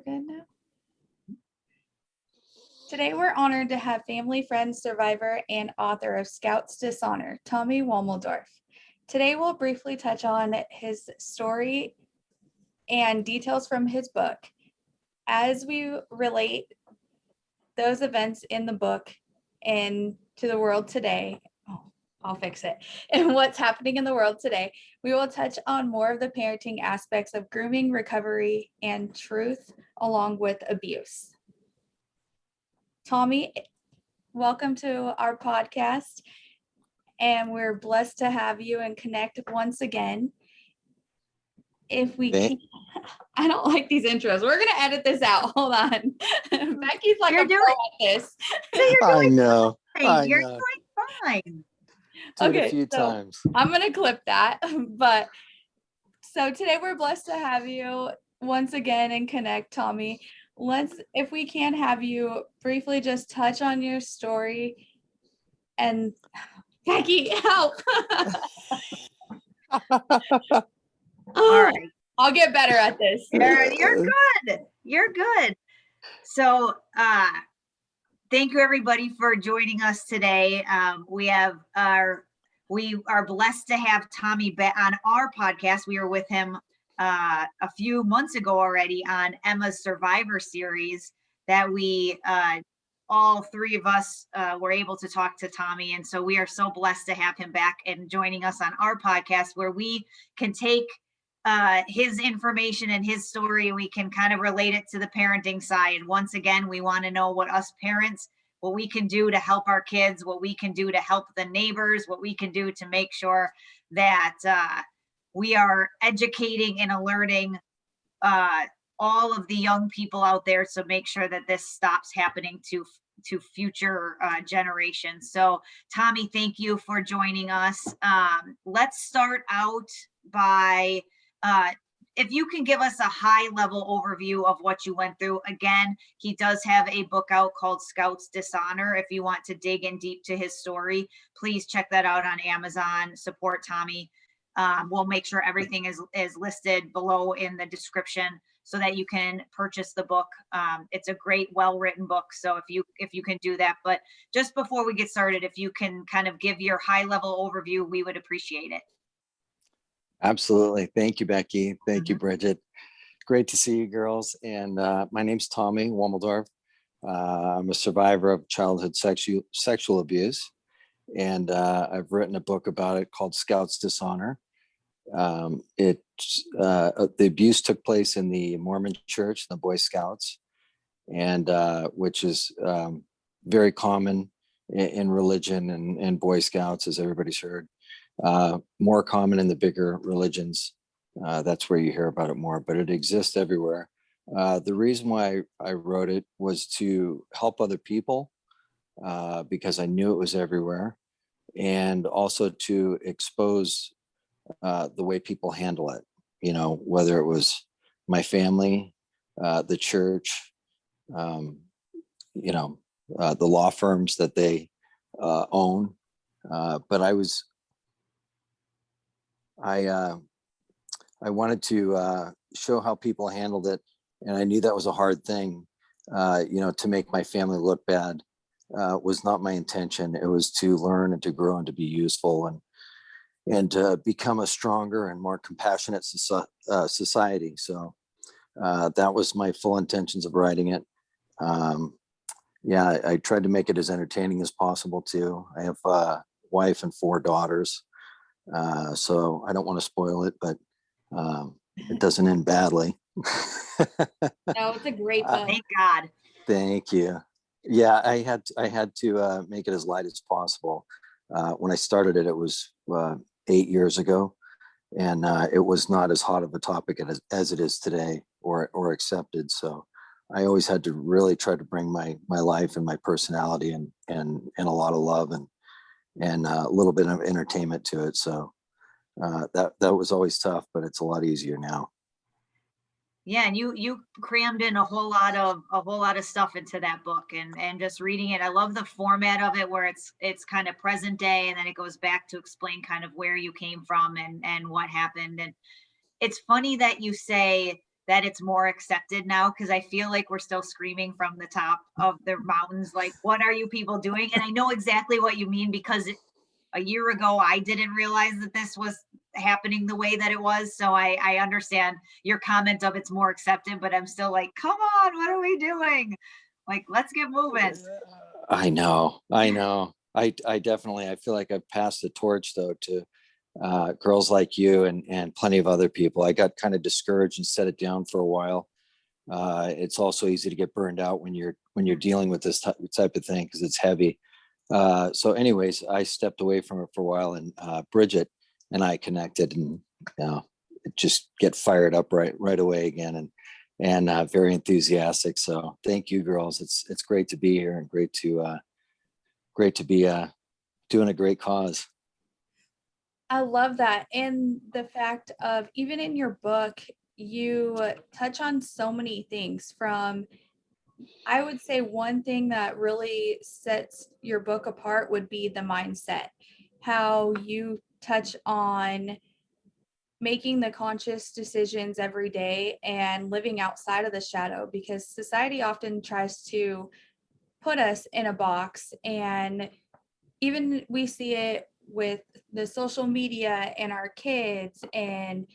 we're good now. Today, we're honored to have family friend, survivor, and author of Scouts Dishonor, Tommy Womeldorf. Today, we'll briefly touch on his story and details from his book as we relate those events in the book and to the world today. I'll fix it. And what's happening in the world today. We will touch on more of the parenting aspects of grooming, recovery, and truth, along with abuse. Tommy, welcome to our podcast, and we're blessed to have you and connect once again. If we can, I don't like these intros. We're gonna edit this out. Hold on. Becky's like a pro at this. I know. You're doing fine. Okay, a few times. I'm gonna clip that. But so today we're blessed to have you once again and connect, Tommy. If we can have you briefly just touch on your story. And Becky, help. All right. I'll get better at this. You're good. You're good. So thank you everybody for joining us today. We are blessed to have Tommy on our podcast. We were with him a few months ago already on Emma's Survivor series that we all three of us were able to talk to Tommy. And so we are so blessed to have him back and joining us on our podcast where we can take his information and his story. We can kind of relate it to the parenting side. Once again, we want to know what us parents, what we can do to help our kids, what we can do to help the neighbors, what we can do to make sure that we are educating and alerting all of the young people out there to make sure that this stops happening to future generations. So Tommy, thank you for joining us. Let's start out by if you can give us a high level overview of what you went through. Again, he does have a book out called Scouts Dishonor. If you want to dig in deep to his story, please check that out on Amazon. Support Tommy. We'll make sure everything is listed below in the description so that you can purchase the book. It's a great, well-written book. So if you can do that, but just before we get started, if you can kind of give your high-level overview, we would appreciate it. Absolutely. Thank you, Becky. Thank you, Bridget. Great to see you girls. And my name's Tommy Womeldorf. I'm a survivor of childhood sexual abuse. And I've written a book about it called Scouts Dishonor. The abuse took place in the Mormon Church, the Boy Scouts, and which is very common in religion and Boy Scouts, as everybody's heard. More common in the bigger religions. That's where you hear about it more, but it exists everywhere. The reason why I wrote it was to help other people because I knew it was everywhere, and also to expose the way people handle it, whether it was my family, the church, the law firms that they own. But I wanted to show how people handled it. And I knew that was a hard thing, to make my family look bad was not my intention. It was to learn and to grow and to be useful and to become a stronger and more compassionate society. So that was my full intentions of writing it. I tried to make it as entertaining as possible too. I have a wife and 4 daughters. So I don't want to spoil it, but it doesn't end badly. No, it's a great book. Thank God. Thank you. Yeah, I had to make it as light as possible. When I started it, it was 8 years ago, and it was not as hot of a topic as it is today or accepted. So I always had to really try to bring my life and my personality and a lot of love and a little bit of entertainment to it. So that was always tough, but it's a lot easier now. Yeah, and you crammed in a whole lot of stuff into that book, and just reading it, I love the format of it where it's kind of present day, and then it goes back to explain kind of where you came from and what happened. And it's funny that you say that it's more accepted now? Because I feel like we're still screaming from the top of the mountains, like, what are you people doing? And I know exactly what you mean, because a year ago, I didn't realize that this was happening the way that it was. So I understand your comment of it's more accepted, but I'm still like, come on, what are we doing? Like, let's get moving. I know. I definitely, I feel like I've passed the torch though to girls like you and plenty of other people. I got kind of discouraged and set it down for a while. It's also easy to get burned out when you're dealing with this type of thing because it's heavy. So anyways, I stepped away from it for a while, and Bridget and I connected, and just get fired up right away again, and very enthusiastic. So thank you, girls. It's great to be here and great to be doing a great cause. I love that. And the fact of, even in your book, you touch on so many things. From, I would say one thing that really sets your book apart would be the mindset, how you touch on making the conscious decisions every day and living outside of the shadow, because society often tries to put us in a box. And even we see it with the social media and our kids and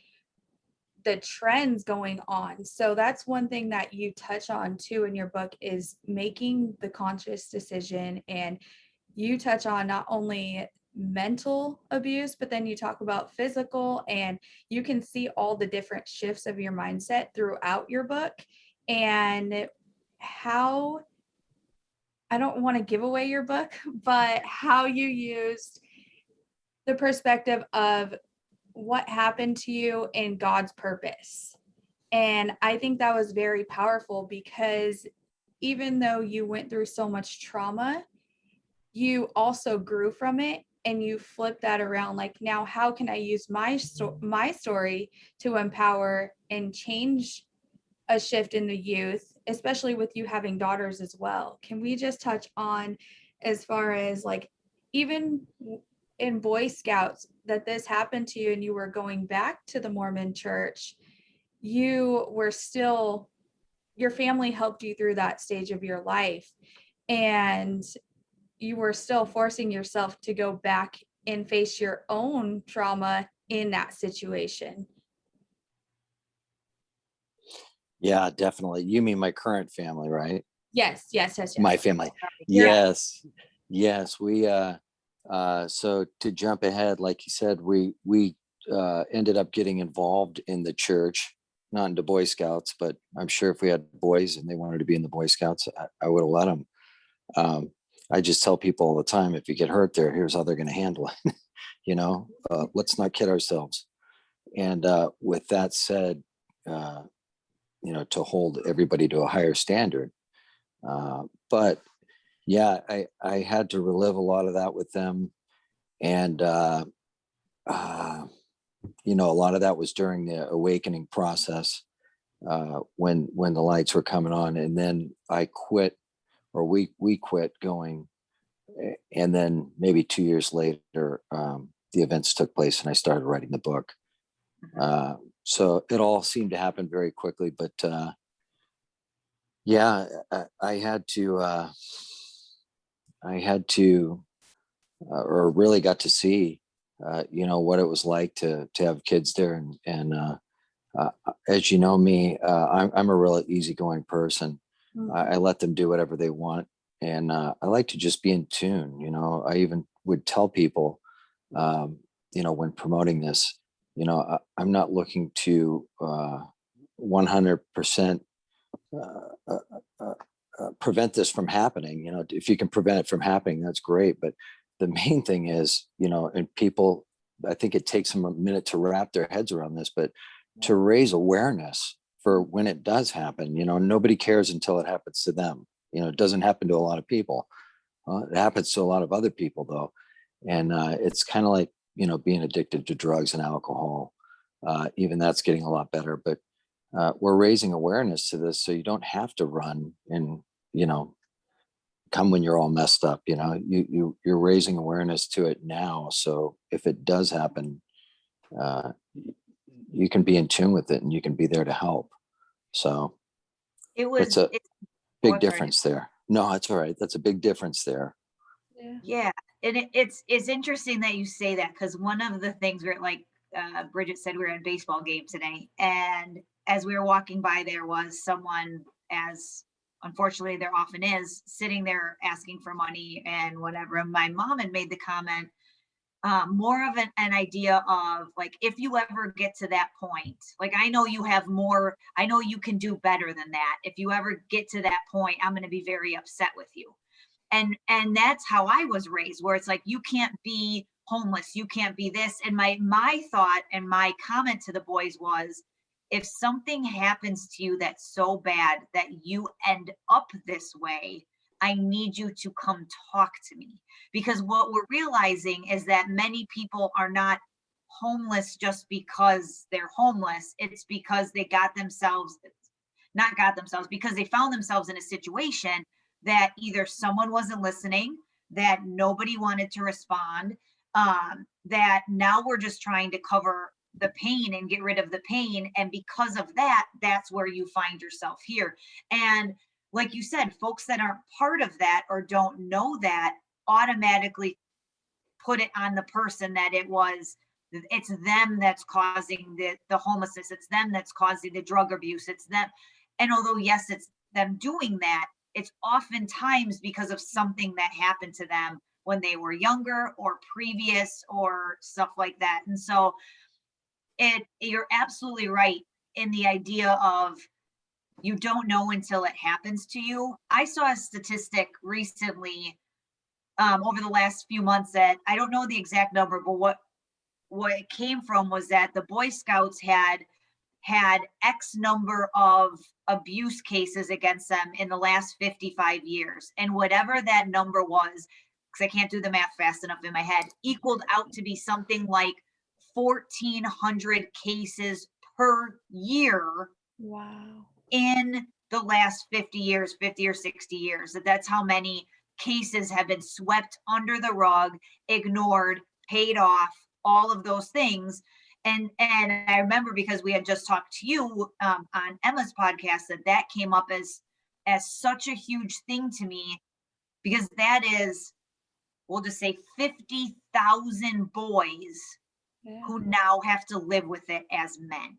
the trends going on. So that's one thing that you touch on too in your book, is making the conscious decision. And you touch on not only mental abuse, but then you talk about physical, and you can see all the different shifts of your mindset throughout your book. And how, I don't want to give away your book, but how you used the perspective of what happened to you in God's purpose. And I think that was very powerful, because even though you went through so much trauma, you also grew from it, and you flip that around. Like, now how can I use my story to empower and change a shift in the youth, especially with you having daughters as well? Can we just touch on, as far as like, even in Boy Scouts, that this happened to you and you were going back to the Mormon Church, you were still, your family helped you through that stage of your life, and you were still forcing yourself to go back and face your own trauma in that situation. Yeah, definitely. You mean my current family, right? Yes. My family. Yeah. Yes. We so to jump ahead, like you said, we ended up getting involved in the church, not into Boy Scouts, but I'm sure if we had boys and they wanted to be in the Boy Scouts, I would have let them. I just tell people all the time, if you get hurt there, here's how they're going to handle it. Let's not kid ourselves. And with that said, to hold everybody to a higher standard. But yeah, I had to relive a lot of that with them. And, a lot of that was during the awakening process, when the lights were coming on. And then I quit, or we quit going. And then maybe 2 years later, the events took place and I started writing the book. So it all seemed to happen very quickly, but yeah, I had to, or really got to see, what it was like to have kids there. And as you know me, I'm a really easygoing person. I let them do whatever they want. And I like to just be in tune. I even would tell people, when promoting this, I'm not looking to 100% prevent this from happening. If you can prevent it from happening, that's great. But the main thing is, and people, I think it takes them a minute to wrap their heads around this, but to raise awareness for when it does happen. Nobody cares until it happens to them. It doesn't happen to a lot of people. It happens to a lot of other people though. And it's kind of like, being addicted to drugs and alcohol. Even that's getting a lot better, but we're raising awareness to this, so you don't have to run and come when you're all messed up. You're raising awareness to it now, so if it does happen, you can be in tune with it and you can be there to help. So It was, it's a it's, oh, big I'm sorry. difference there. No, that's all right. That's a big difference there. Yeah. Yeah, and it's interesting that you say that, because one of the things where, like, Bridget said, we were at a baseball game today, and as we were walking by, there was someone, as unfortunately there often is, sitting there asking for money and whatever. And my mom had made the comment, more of an idea of, like, if you ever get to that point, like, I know you have more, I know you can do better than that. If you ever get to that point, I'm going to be very upset with you. And that's how I was raised, where it's like, you can't be homeless, you can't be this. And my thought and my comment to the boys was, if something happens to you that's so bad that you end up this way, I need you to come talk to me. Because what we're realizing is that many people are not homeless just because they're homeless. It's because they got themselves, not got themselves, because they found themselves in a situation that either someone wasn't listening, that nobody wanted to respond, that now we're just trying to cover the pain and get rid of the pain. And because of that, that's where you find yourself here. And like you said, folks that aren't part of that or don't know that automatically put it on the person that it's them that's causing the homelessness, it's them that's causing the drug abuse, it's them. And although, yes, it's them doing that, it's oftentimes because of something that happened to them when they were younger or previous or stuff like that. And so you're absolutely right in the idea of, you don't know until it happens to you. I saw a statistic recently, over the last few months, that I don't know the exact number, but what it came from was that the Boy Scouts had X number of abuse cases against them in the last 55 years. And whatever that number was, because I can't do the math fast enough in my head, equaled out to be something like 1,400 cases per year. Wow. In the last 50 years, 50 or 60 years. That's how many cases have been swept under the rug, ignored, paid off, all of those things. And I remember, because we had just talked to you on Emma's podcast, that came up as such a huge thing to me, because that is, we'll just say, 50,000 boys who now have to live with it as men.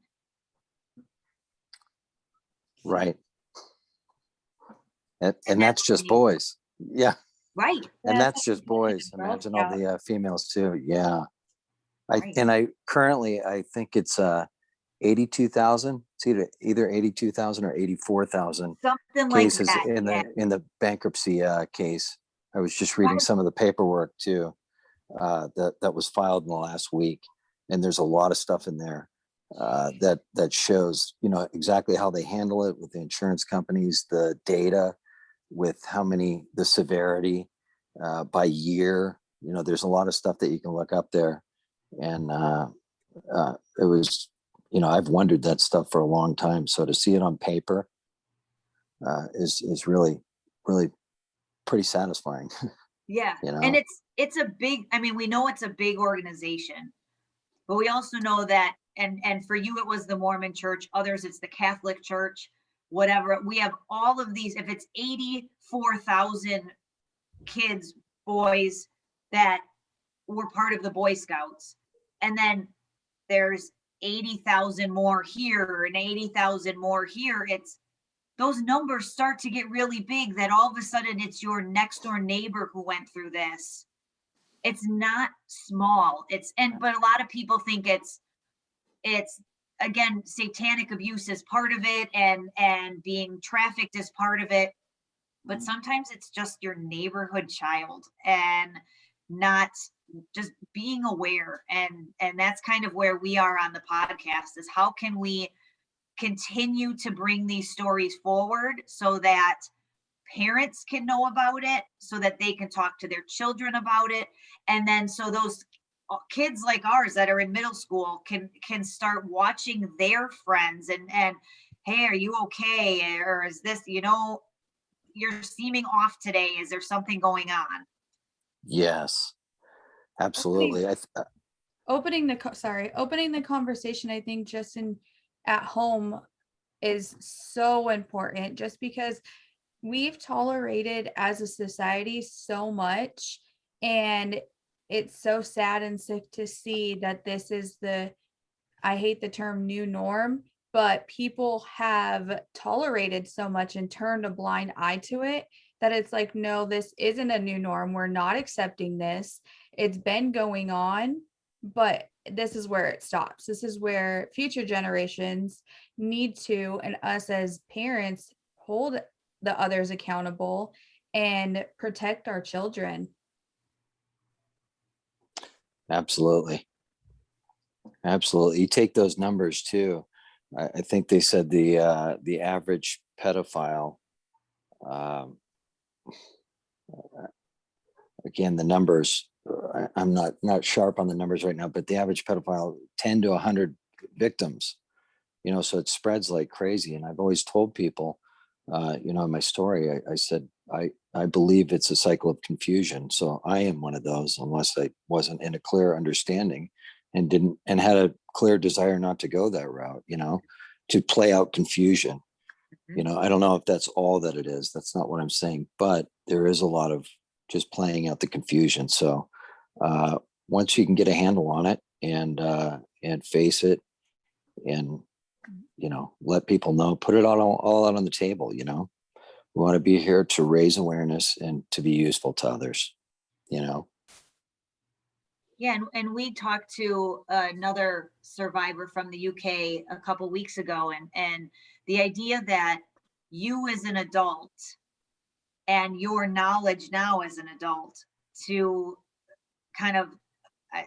Right. And that's just boys. Yeah. Right. And that's just boys. Imagine all the females too. Yeah. Right. I currently, I think it's 82,000. It's either 82,000 or 84,000 Something like cases that. in the bankruptcy case. I was just reading some of the paperwork too, that was filed in the last week, and there's a lot of stuff in there that shows, exactly how they handle it with the insurance companies, the data with how many, the severity by year. There's a lot of stuff that you can look up there, and it was, I've wondered that stuff for a long time. So to see it on paper is really, really pretty satisfying. Yeah. And it's a big, we know it's a big organization, but we also know that, and for you, it was the Mormon Church, others, it's the Catholic Church, whatever. We have all of these, if it's 84,000 kids, boys, that were part of the Boy Scouts, and then there's 80,000 more here and 80,000 more here, those numbers start to get really big, that all of a sudden it's your next door neighbor who went through this. It's not small. But a lot of people think it's again, satanic abuse is part of it, and being trafficked is part of it. But sometimes it's just your neighborhood child, and not just being aware. And that's kind of where we are on the podcast, is how can we continue to bring these stories forward so that parents can know about it, so that they can talk to their children about it. And then so those kids like ours that are in middle school can start watching their friends and hey, are you okay? Or is this, you're seeming off today. Is there something going on? Yes, absolutely. Opening the conversation, I think, just at home, is so important, just because we've tolerated as a society so much, and it's so sad and sick to see that this is the, I hate the term new norm, but people have tolerated so much and turned a blind eye to it, that it's like, no, this isn't a new norm. We're not accepting this. It's been going on, but this is where it stops. This is where future generations need to, and us as parents, hold the others accountable and protect our children. Absolutely. Absolutely. You take those numbers too. I think they said the average pedophile, um, again, the numbers, I'm not sharp on the numbers right now, but the average pedophile, 10 to 100 victims, so it spreads like crazy. And I've always told people, in my story, I said, I believe it's a cycle of confusion. So I am one of those, unless I wasn't in a clear understanding and had a clear desire not to go that route, to play out confusion. I don't know if that's all that it is. That's not what I'm saying, but there is a lot of just playing out the confusion. So once you can get a handle on it and face it and, let people know, put it all out on the table, we want to be here to raise awareness and to be useful to others, Yeah, and we talked to another survivor from the UK a couple weeks ago, and the idea that you as an adult and your knowledge now as an adult to kind of,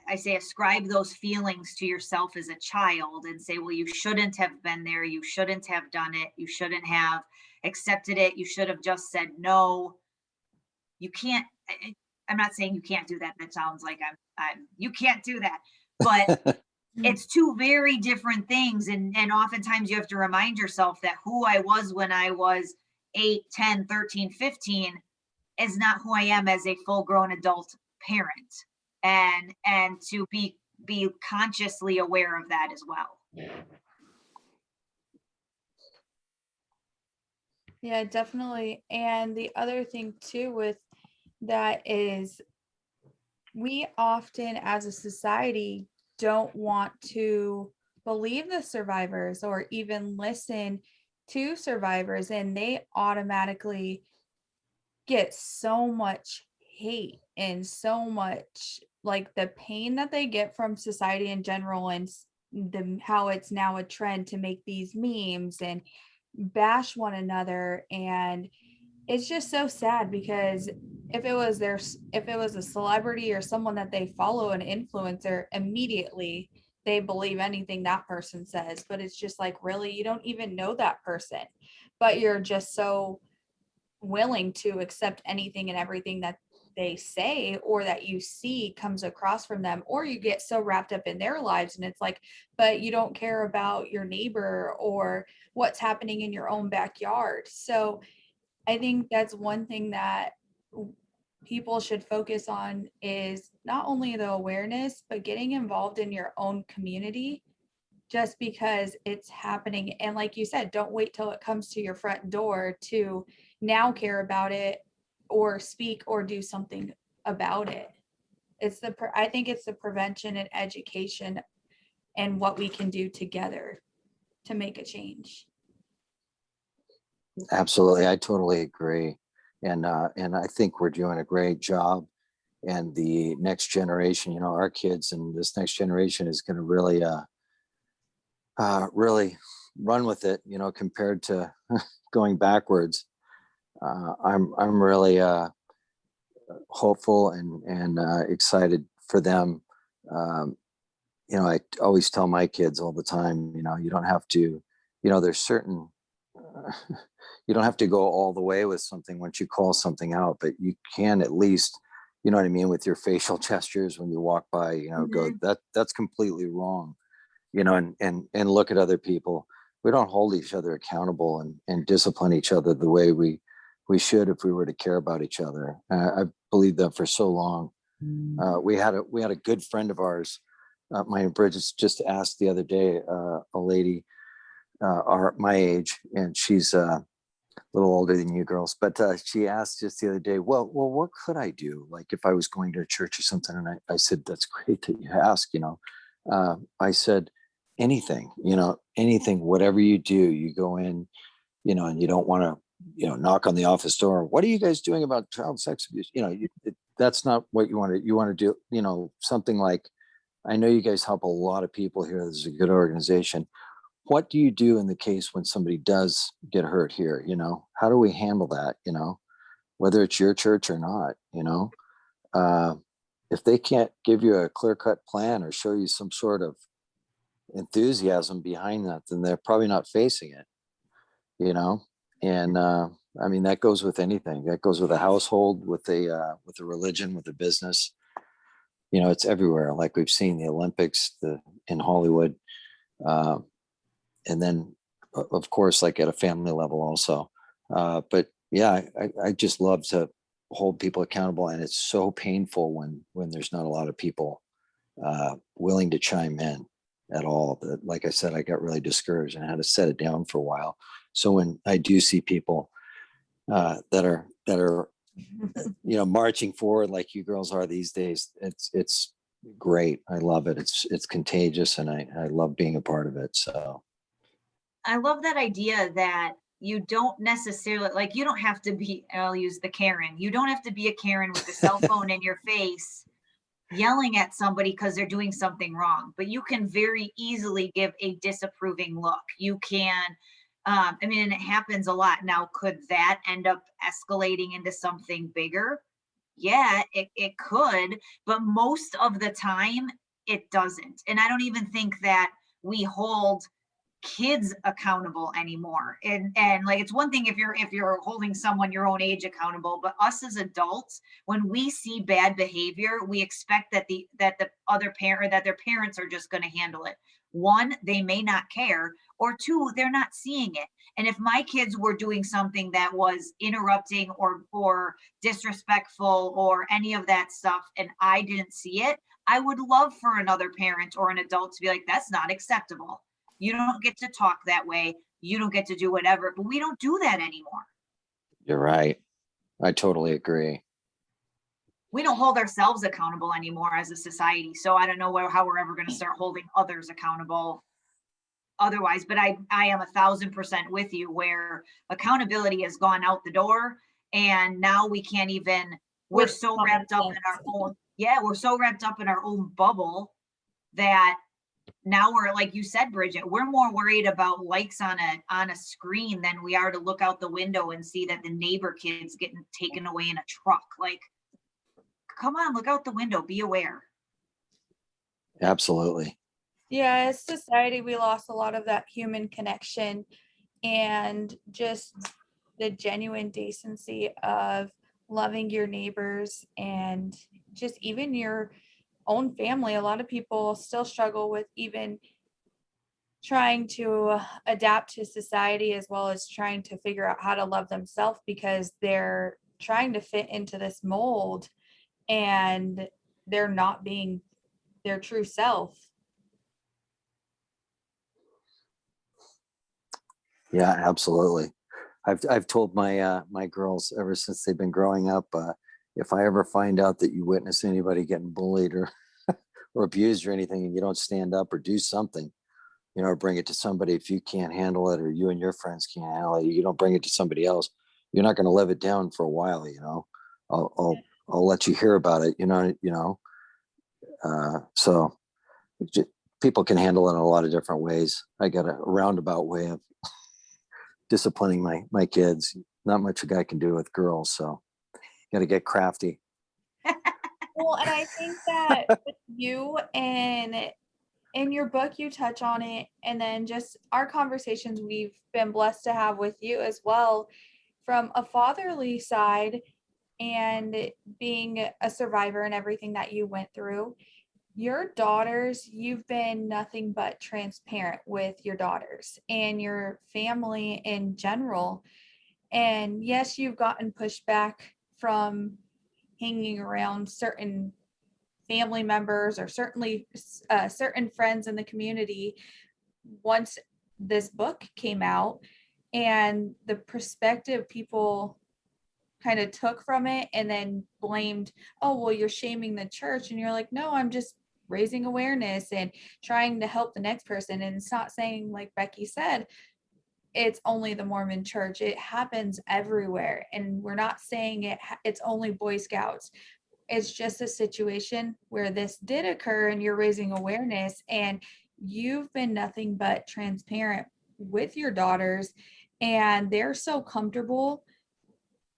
I say, ascribe those feelings to yourself as a child and say, well, you shouldn't have been there, you shouldn't have done it, you shouldn't have accepted it, you should have just said no. You can't. I'm not saying you can't do that. That sounds like I'm you can't do that. But it's two very different things. And oftentimes you have to remind yourself that who I was when I was 8, 10, 13, 15 is not who I am as a full grown adult parent. And to be consciously aware of that as well. Yeah, definitely. And the other thing too with that is, we often as a society don't want to believe the survivors or even listen to survivors, and they automatically get so much hate and so much, like, the pain that they get from society in general, and how it's now a trend to make these memes and bash one another. And it's just so sad, because if it was a celebrity or someone that they follow, an influencer, immediately they believe anything that person says. But it's just like, really, you don't even know that person, but you're just so willing to accept anything and everything that they say or that you see comes across from them, or you get so wrapped up in their lives, and it's like, but you don't care about your neighbor or what's happening in your own backyard. So I think that's one thing that people should focus on, is not only the awareness, but getting involved in your own community, just because it's happening. And like you said, don't wait till it comes to your front door to now care about it or speak or do something about it. I think it's the prevention and education and what we can do together to make a change. Absolutely. I totally agree. And I think we're doing a great job. And the next generation, our kids and this next generation is going to really run with it, compared to going backwards. I'm really hopeful and excited for them. I always tell my kids all the time, you don't have to, there's certain, you don't have to go all the way with something once you call something out, but you can at least, you know what I mean, with your facial gestures when you walk by, go, that's completely wrong, and look at other people. We don't hold each other accountable and discipline each other the way we should if we were to care about each other. I believed that for so long. We had a good friend of ours, my and Bridget just asked the other day, a lady, are my age, and she's a little older than you girls. But she asked just the other day, well, what could I do? Like if I was going to a church or something. And I said, that's great that you ask, I said, anything, anything, whatever you do, you go in, and you don't want to, knock on the office door. What are you guys doing about child sex abuse? That's not what you want to, do, something like, I know you guys help a lot of people here. This is a good organization. What do you do in the case when somebody does get hurt here? How do we handle that? Whether it's your church or not, uh, if they can't give you a clear-cut plan or show you some sort of enthusiasm behind that, then they're probably not facing it, and I mean, that goes with anything. That goes with a household, with a religion, with a business. It's everywhere. Like we've seen the Olympics, in Hollywood, and then of course, like at a family level also. But yeah, I just love to hold people accountable, and it's so painful when there's not a lot of people willing to chime in at all. That, like I said, I got really discouraged and I had to set it down for a while. So when I do see people that are marching forward like you girls are these days, it's great. I love it. It's contagious, and I love being a part of it. So I love that idea that you don't necessarily, like, you don't have to be, I'll use the Karen. You don't have to be a Karen with a cell phone in your face yelling at somebody because they're doing something wrong, but you can very easily give a disapproving look. You can, and it happens a lot. Now, could that end up escalating into something bigger? Yeah, it could, but most of the time it doesn't. And I don't even think that we hold kids accountable anymore. And like, it's one thing if you're holding someone your own age accountable, but us as adults, when we see bad behavior, we expect that the other parent, that their parents are just going to handle it. One, they may not care, or two, they're not seeing it. And if my kids were doing something that was interrupting or disrespectful or any of that stuff, and I didn't see it, I would love for another parent or an adult to be like, that's not acceptable. You don't get to talk that way. You don't get to do whatever, but we don't do that anymore. you're right. I totally agree. We don't hold ourselves accountable anymore as a society. So I don't know how we're ever going to start holding others accountable otherwise, but I am 1,000% with you where accountability has gone out the door, and now we can't even, we're so wrapped up in our own, we're so wrapped up in our own bubble that now we're, like you said, Bridget, we're more worried about likes on a screen than we are to look out the window and see that the neighbor kid's getting taken away in a truck. Like, come on, look out the window, be aware. Absolutely. Yeah, as society, we lost a lot of that human connection and just the genuine decency of loving your neighbors and just even your own family. A lot of people still struggle with even trying to adapt to society as well as trying to figure out how to love themselves because they're trying to fit into this mold and they're not being their true self. Yeah, absolutely. I've told my girls ever since they've been growing up, if I ever find out that you witness anybody getting bullied or or abused or anything, and you don't stand up or do something, or bring it to somebody. If you can't handle it, or you and your friends can't handle it, you don't bring it to somebody else. You're not going to live it down for a while. I'll let you hear about it. So people can handle it in a lot of different ways. I got a roundabout way of disciplining my kids. Not much a guy can do with girls, so got to get crafty. Well, and I think that with you and in your book, you touch on it, and then just our conversations we've been blessed to have with you as well, from a fatherly side and being a survivor and everything that you went through. Your daughters, you've been nothing but transparent with your daughters and your family in general. And yes, you've gotten pushback from hanging around certain family members or certainly certain friends in the community once this book came out and the perspective people kind of took from it and then blamed, oh, well, you're shaming the church. And you're like, no, I'm just raising awareness and trying to help the next person. And it's not saying, like Becky said, it's only the Mormon Church. It happens everywhere. And we're not saying it's only Boy Scouts. It's just a situation where this did occur and you're raising awareness, and you've been nothing but transparent with your daughters, and they're so comfortable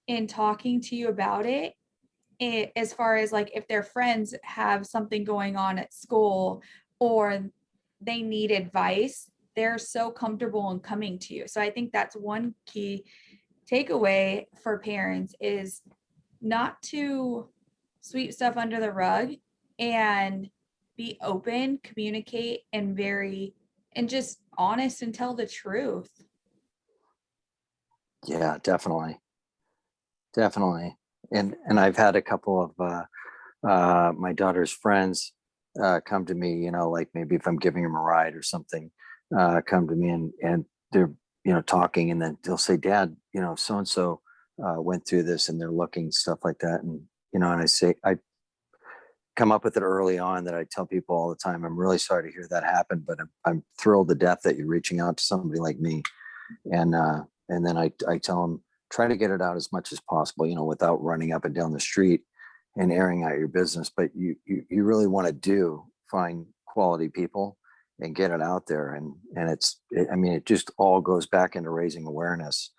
in talking to you about it. As far as like if their friends have something going on at school or they need advice, they're so comfortable in coming to you. So I think that's one key takeaway for parents, is not to sweep stuff under the rug and be open, communicate, and just honest and tell the truth. Yeah, definitely. Definitely. And I've had a couple of my daughter's friends come to me, you know, like maybe if I'm giving them a ride or something, come to me and they're, you know, talking, and then they'll say, Dad, you know, so and so went through this, and they're looking, stuff like that. And, you know, and I come up with it early on that I tell people all the time, I'm really sorry to hear that happen, but I'm thrilled to death that you're reaching out to somebody like me. And then I tell them, try to get it out as much as possible, you know, without running up and down the street and airing out your business. But you really want to find quality people and get it out there. And I mean, it just all goes back into raising awareness.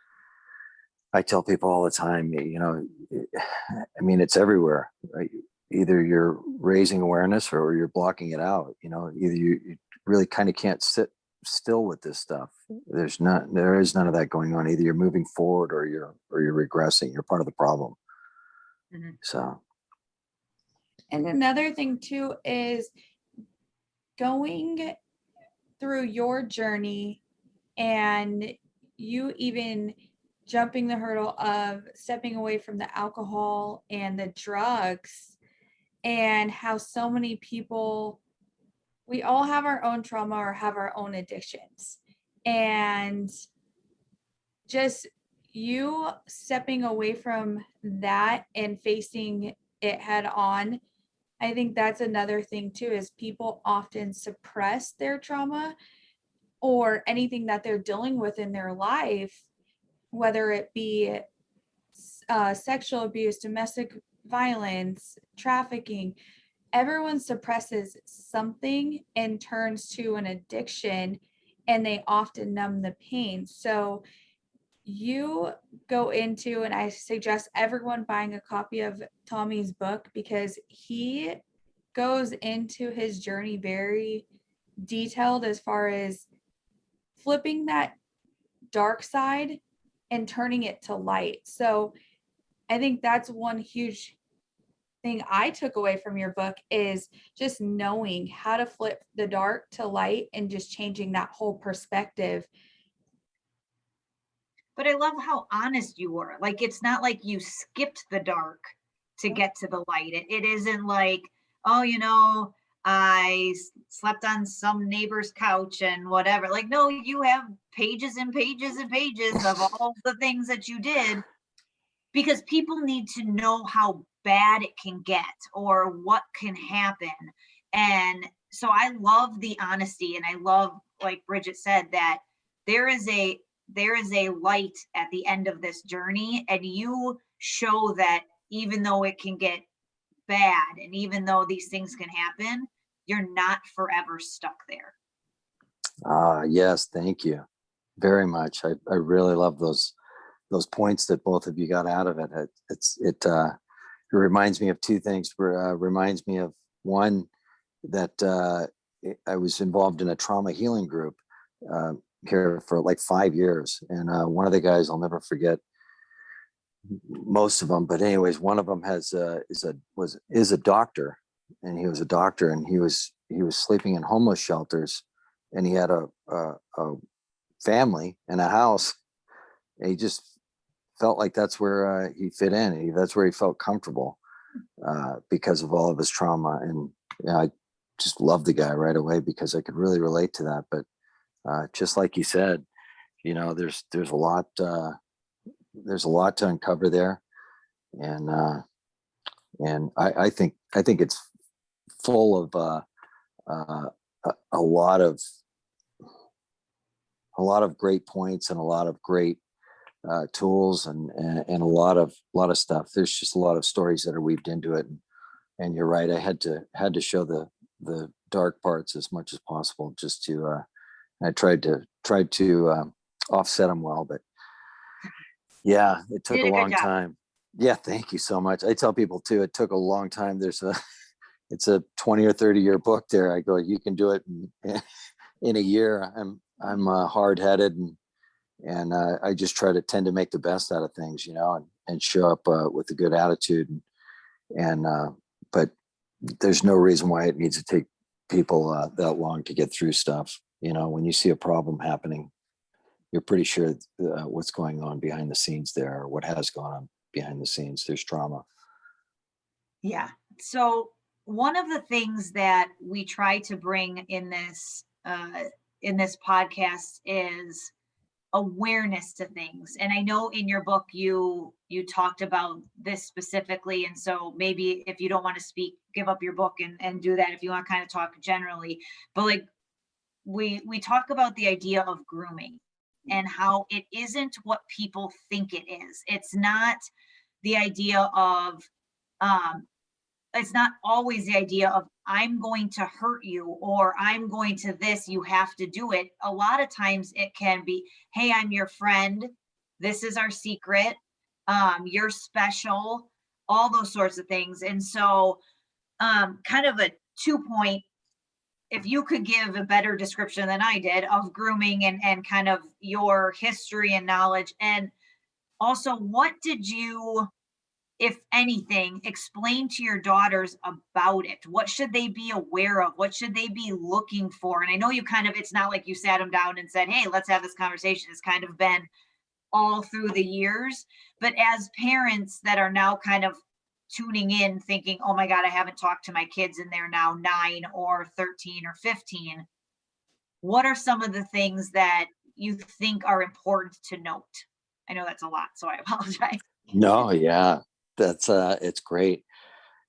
I tell people all the time, you know, I mean, it's everywhere, right? Either you're raising awareness or you're blocking it out. You know, either you really kind of can't sit still with this stuff. There is none of that going on. Either you're moving forward or you're regressing. You're part of the problem. Mhm. So, And another thing too is going through your journey, and you even jumping the hurdle of stepping away from the alcohol and the drugs, and how so many people, we all have our own trauma or have our own addictions. And just you stepping away from that and facing it head on, I think that's another thing too, is people often suppress their trauma or anything that they're dealing with in their life, whether it be sexual abuse, domestic violence, trafficking. Everyone suppresses something and turns to an addiction, and they often numb the pain. So you go into, and I suggest everyone buying a copy of Tommy's book, because he goes into his journey very detailed as far as flipping that dark side and turning it to light. So I think that's one huge thing I took away from your book, is just knowing how to flip the dark to light and just changing that whole perspective. But I love how honest you were. Like, it's not like you skipped the dark to get to the light. It isn't like, oh, you know, I slept on some neighbor's couch and whatever. Like, no, you have pages and pages and pages of all the things that you did, because people need to know how bad it can get or what can happen. And so I love the honesty, and I love, like Bridget said, that there is a light at the end of this journey, and you show that even though it can get bad and even though these things can happen, you're not forever stuck there. yes, thank you very much. I really love those points that both of you got out of it. It reminds me of two things. Reminds me of one, that I was involved in a trauma healing group here for like 5 years, and one of the guys, I'll never forget, most of them, but anyways, one of them is a doctor, and he was a doctor, and he was sleeping in homeless shelters, and he had a family and a house, and he just felt like that's where he fit in. That's where he felt comfortable because of all of his trauma. And I just loved the guy right away because I could really relate to that. But just like you said, there's a lot to uncover there. And I think it's full of a lot of great points and a lot of great tools and a lot of stuff. There's just a lot of stories that are weaved into it. And you're right. I had to show the dark parts as much as possible, just to I tried to offset them well, but yeah, it took Did a a good long job. time. Yeah, thank you so much. I tell people too, it took a long time. It's a 20 or 30 year book there. I go, you can do it in a year. I'm hard headed, and I just try to tend to make the best out of things, and show up with a good attitude. And but there's no reason why it needs to take people that long to get through stuff. When you see a problem happening, you're pretty sure what's going on behind the scenes there, or what has gone on behind the scenes. There's trauma. Yeah. So one of the things that we try to bring in this podcast is awareness to things. And I know in your book you talked about this specifically, and so maybe if you don't want to speak, give up your book and do that if you want to kind of talk generally. But like we talk about the idea of grooming and how it isn't what people think it is. It's not the idea of it's not always the idea of I'm going to hurt you or I'm going to this, you have to do it. A lot of times it can be, hey, I'm your friend. This is our secret. You're special, all those sorts of things. And so kind of a 2-point, if you could give a better description than I did of grooming and kind of your history and knowledge. And also, what did you, if anything, explain to your daughters about it? What should they be aware of? What should they be looking for? And I know you kind of, it's not like you sat them down and said, hey, let's have this conversation. It's kind of been all through the years. But as parents that are now kind of tuning in thinking, oh my God, I haven't talked to my kids and they're now 9 or 13 or 15. What are some of the things that you think are important to note? I know that's a lot, so I apologize. No, yeah, that's it's great.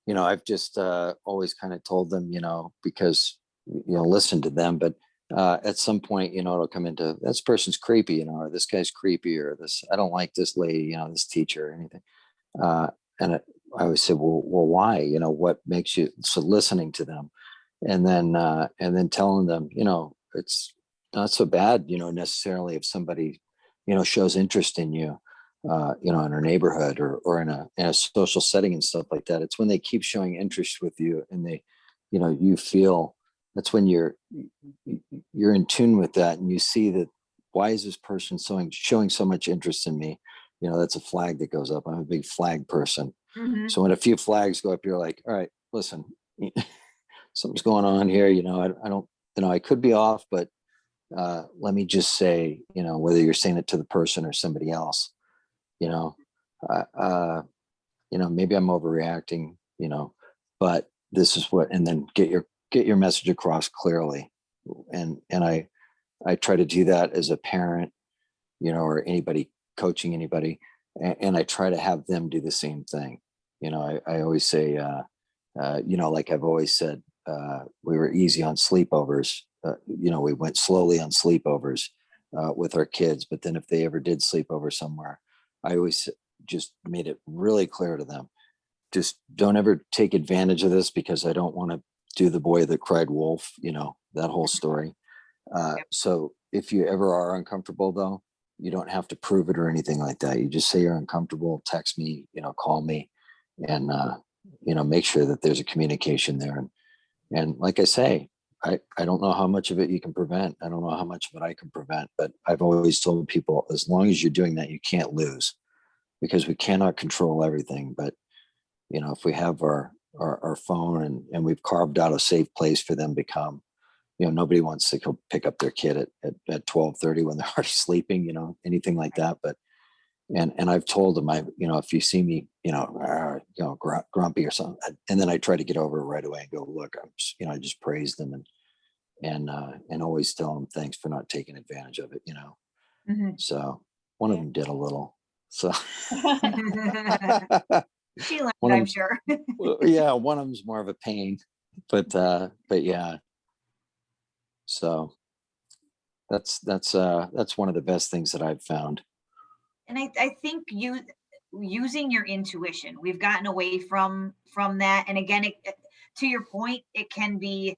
I've just always kind of told them, because listen to them, but at some point, it'll come into this person's creepy, or this guy's creepy, or this, I don't like this lady, this teacher or anything. I always say, well, why? What makes you, so listening to them, and then telling them, it's not so bad, necessarily if somebody, shows interest in you, in our neighborhood or in a social setting and stuff like that. It's when they keep showing interest with you and they, you feel, that's when you're in tune with that, and you see that, why is this person showing so much interest in me? That's a flag that goes up. I'm a big flag person. Mm-hmm. So when a few flags go up, you're like, all right, listen, something's going on here. I don't, I could be off, but let me just say, whether you're saying it to the person or somebody else, maybe I'm overreacting, but this is what, and then get your message across clearly. And I try to do that as a parent, or anybody coaching anybody. And I try to have them do the same thing. I always say, like I've always said, we were easy on sleepovers. We went slowly on sleepovers with our kids, but then if they ever did sleep over somewhere, I always just made it really clear to them, just don't ever take advantage of this, because I don't want to do the boy that cried wolf, that whole story. So if you ever are uncomfortable, though, you don't have to prove it or anything like that. You just say you're uncomfortable, text me, call me, and, make sure that there's a communication there. And like I say, I don't know how much of it you can prevent. I don't know how much of it I can prevent, but I've always told people, as long as you're doing that, you can't lose, because we cannot control everything. But, if we have our phone and we've carved out a safe place for them to come, nobody wants to go pick up their kid at 12:30 when they're already sleeping, anything like that. But, and I've told them, if you see me, grumpy or something, and then I try to get over it right away and go, look, I just praised them. and always tell them thanks for not taking advantage of it, Mhm. So one of Yeah. them did a little. So She learned, one of I'm them's, sure. well, yeah, one of them's more of a pain, but yeah. So that's one of the best things that I've found. And I think using your intuition, we've gotten away from that. And again, to your point, it can be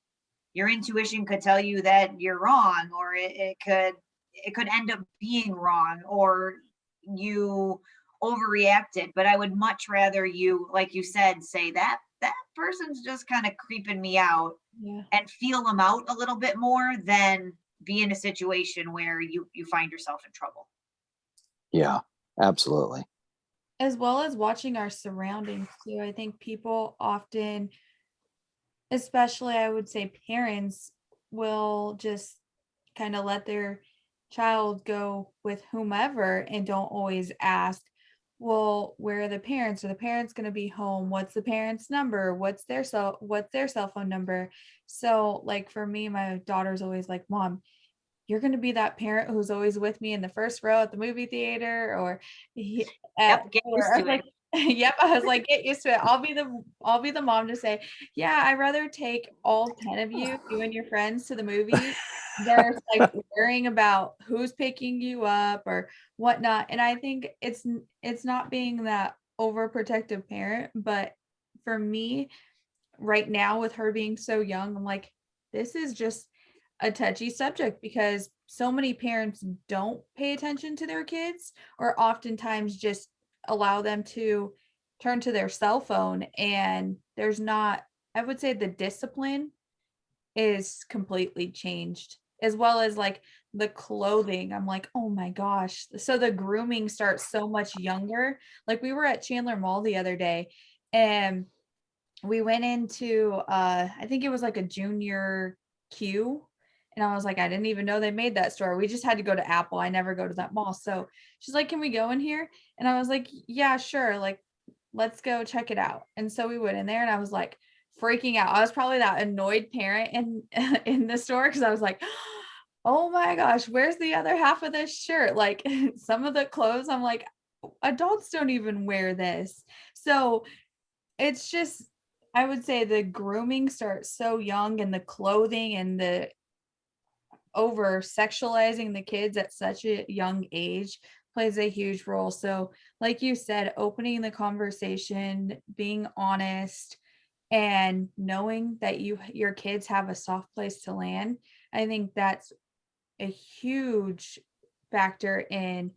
your intuition could tell you that you're wrong, or it could end up being wrong, or you overreacted. But I would much rather you, like you said, say that person's just kind of creeping me out, Yeah. and feel them out a little bit more than be in a situation where you find yourself in trouble. Yeah, absolutely. As well as watching our surroundings too. I think people often, especially I would say parents, will just kind of let their child go with whomever and don't always ask, well, where are the parents? Are the parents going to be home? What's the parents' number? What's their cell phone number? So like for me, my daughter's always like, Mom, you're going to be that parent who's always with me in the first row at the movie theater, or Yep, get used I to was like, it. yep, I was like, get used to it. I'll be the mom to say, yeah, I'd rather take all 10 of you and your friends to the movie versus like worrying about who's picking you up or whatnot. And I think it's not being that overprotective parent, but for me right now with her being so young, I'm like, this is just a touchy subject because so many parents don't pay attention to their kids or oftentimes just allow them to turn to their cell phone, and there's not, I would say the discipline is completely changed, as well as like the clothing. I'm like, oh my gosh. So the grooming starts so much younger. Like we were at Chandler Mall the other day and we went into I think it was like a junior Q, and I was like, I didn't even know they made that store. We just had to go to Apple. I never go to that mall. So she's like, can we go in here? And I was like, yeah, sure. Like, let's go check it out. And so we went in there and I was like freaking out. I was probably that annoyed parent in in the store because I was like, oh my gosh, where's the other half of this shirt? Like some of the clothes, I'm like, adults don't even wear this. So it's just, I would say the grooming starts so young, and the clothing and the over sexualizing the kids at such a young age plays a huge role. So, like you said, opening the conversation, being honest, and knowing that your kids have a soft place to land, I think that's a huge factor in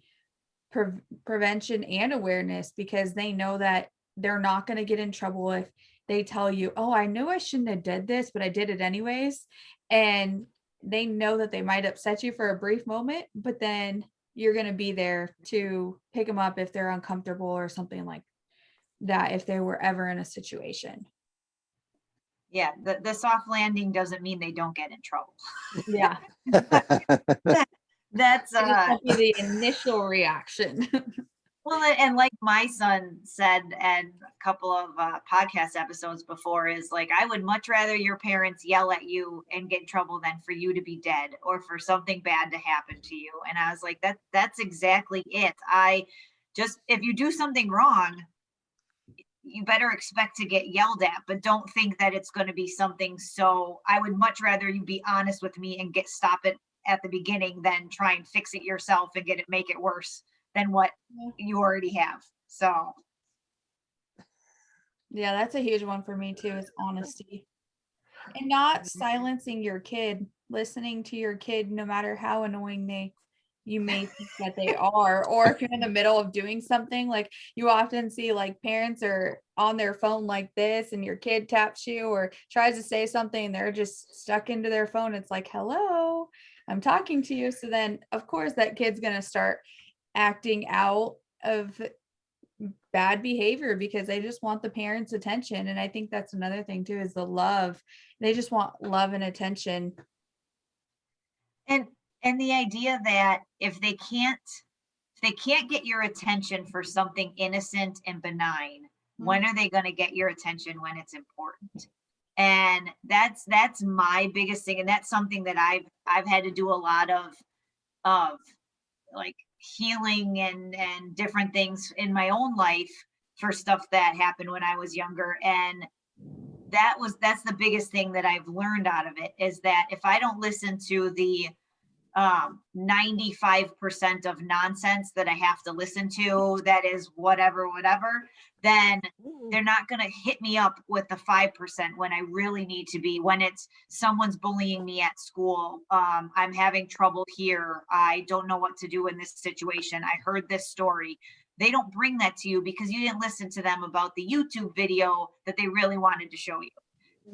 prevention and awareness, because they know that they're not going to get in trouble if they tell you, oh, I knew I shouldn't have did this, but I did it anyways. And they know that they might upset you for a brief moment, but then you're going to be there to pick them up if they're uncomfortable or something like that, if they were ever in a situation. Yeah, the soft landing doesn't mean they don't get in trouble. Yeah. That's It just might be the initial reaction. well, and like my son said and a couple of podcast episodes before, is like, I would much rather your parents yell at you and get in trouble than for you to be dead or for something bad to happen to you. And I was like, that's exactly it. I just, if you do something wrong, you better expect to get yelled at, but don't think that it's going to be something. So I would much rather you be honest with me and stop it at the beginning than try and fix it yourself and make it worse than what you already have. So Yeah, that's a huge one for me too, is honesty. And not silencing your kid, listening to your kid no matter how annoying you may think that they are, or if you're in the middle of doing something, like you often see like parents are on their phone like this and your kid taps you or tries to say something and they're just stuck into their phone. It's like, hello, I'm talking to you. So then of course that kid's going to start acting out of bad behavior because they just want the parents' attention. And I think that's another thing too, is the love. They just want love and attention. and the idea that if they can't get your attention for something innocent and benign, when are they going to get your attention when it's important? And that's my biggest thing. And that's something that I've had to do a lot of like healing and different things in my own life for stuff that happened when I was younger. And that's the biggest thing that I've learned out of it, is that if I don't listen to the 95% of nonsense that I have to listen to, that is whatever, then they're not going to hit me up with the 5% when I really need to be, when it's someone's bullying me at school. I'm having trouble here. I don't know what to do in this situation. I heard this story. They don't bring that to you because you didn't listen to them about the YouTube video that they really wanted to show you.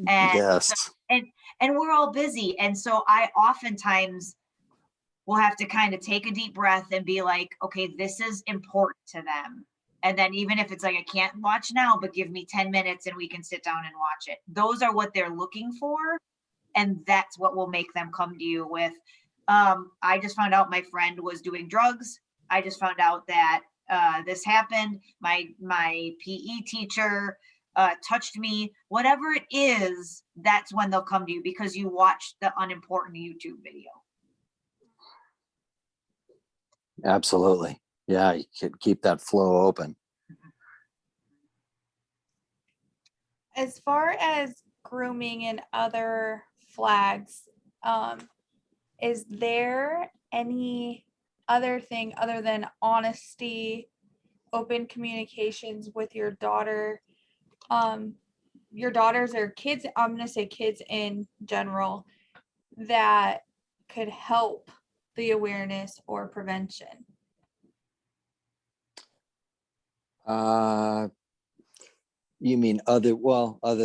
And Yes. so, and we're all busy. And so I oftentimes will have to kind of take a deep breath and be like, okay, this is important to them. And then even if it's like, I can't watch now, but give me 10 minutes and we can sit down and watch it. Those are what they're looking for. And that's what will make them come to you with, I just found out my friend was doing drugs. I just found out that this happened. My PE teacher touched me. Whatever it is, that's when they'll come to you, because you watched the unimportant YouTube video. Absolutely. Yeah, you could keep that flow open. As far as grooming and other flags, is there any other thing other than honesty, open communications with your daughter? Your daughters or kids, I'm going to say kids in general, that could help the awareness or prevention? You mean other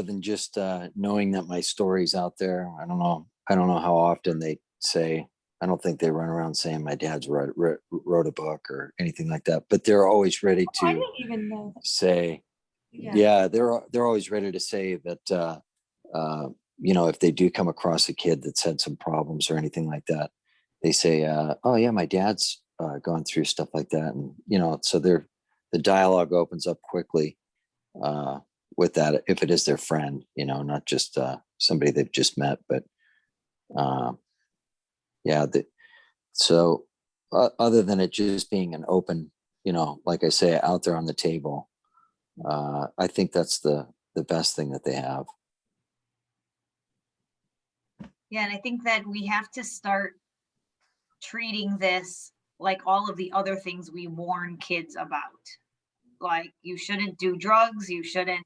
than just knowing that my story's out there? I don't know how often they say. I don't think they run around saying my dad's wrote a book or anything like that, but they're always ready I to didn't even know that. say, Yeah. they're always ready to say that, if they do come across a kid that's had some problems or anything like that, they say, oh yeah, my dad's gone through stuff like that. And, so the dialogue opens up quickly with that, if it is their friend, not just somebody they've just met, but so other than it just being an open, like I say, out there on the table, I think that's the best thing that they have. Yeah, and I think that we have to start treating this like all of the other things we warn kids about. Like, you shouldn't do drugs, you shouldn't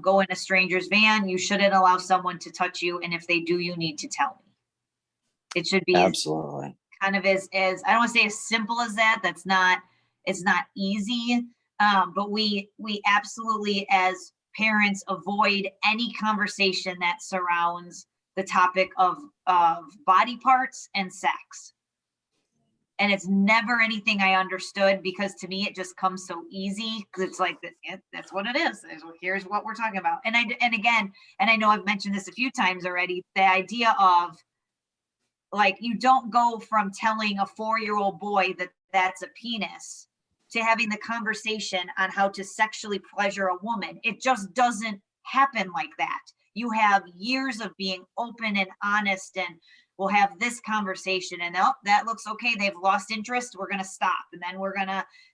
go in a stranger's van, you shouldn't allow someone to touch you, and if they do, you need to tell me. It should be Absolutely. kind of as I don't want to say as simple as that. It's not easy, but we absolutely, as parents, avoid any conversation that surrounds the topic of body parts and sex. And it's never anything I understood, because to me it just comes so easy, because it's like, that's what it is. Here's what we're talking about. And I know I've mentioned this a few times already, the idea of, like, you don't go from telling a 4-year-old boy that that's a penis to having the conversation on how to sexually pleasure a woman. It just doesn't happen like that. You have years of being open and honest, and we'll have this conversation, and that looks okay. They've lost interest. We're going to stop. And then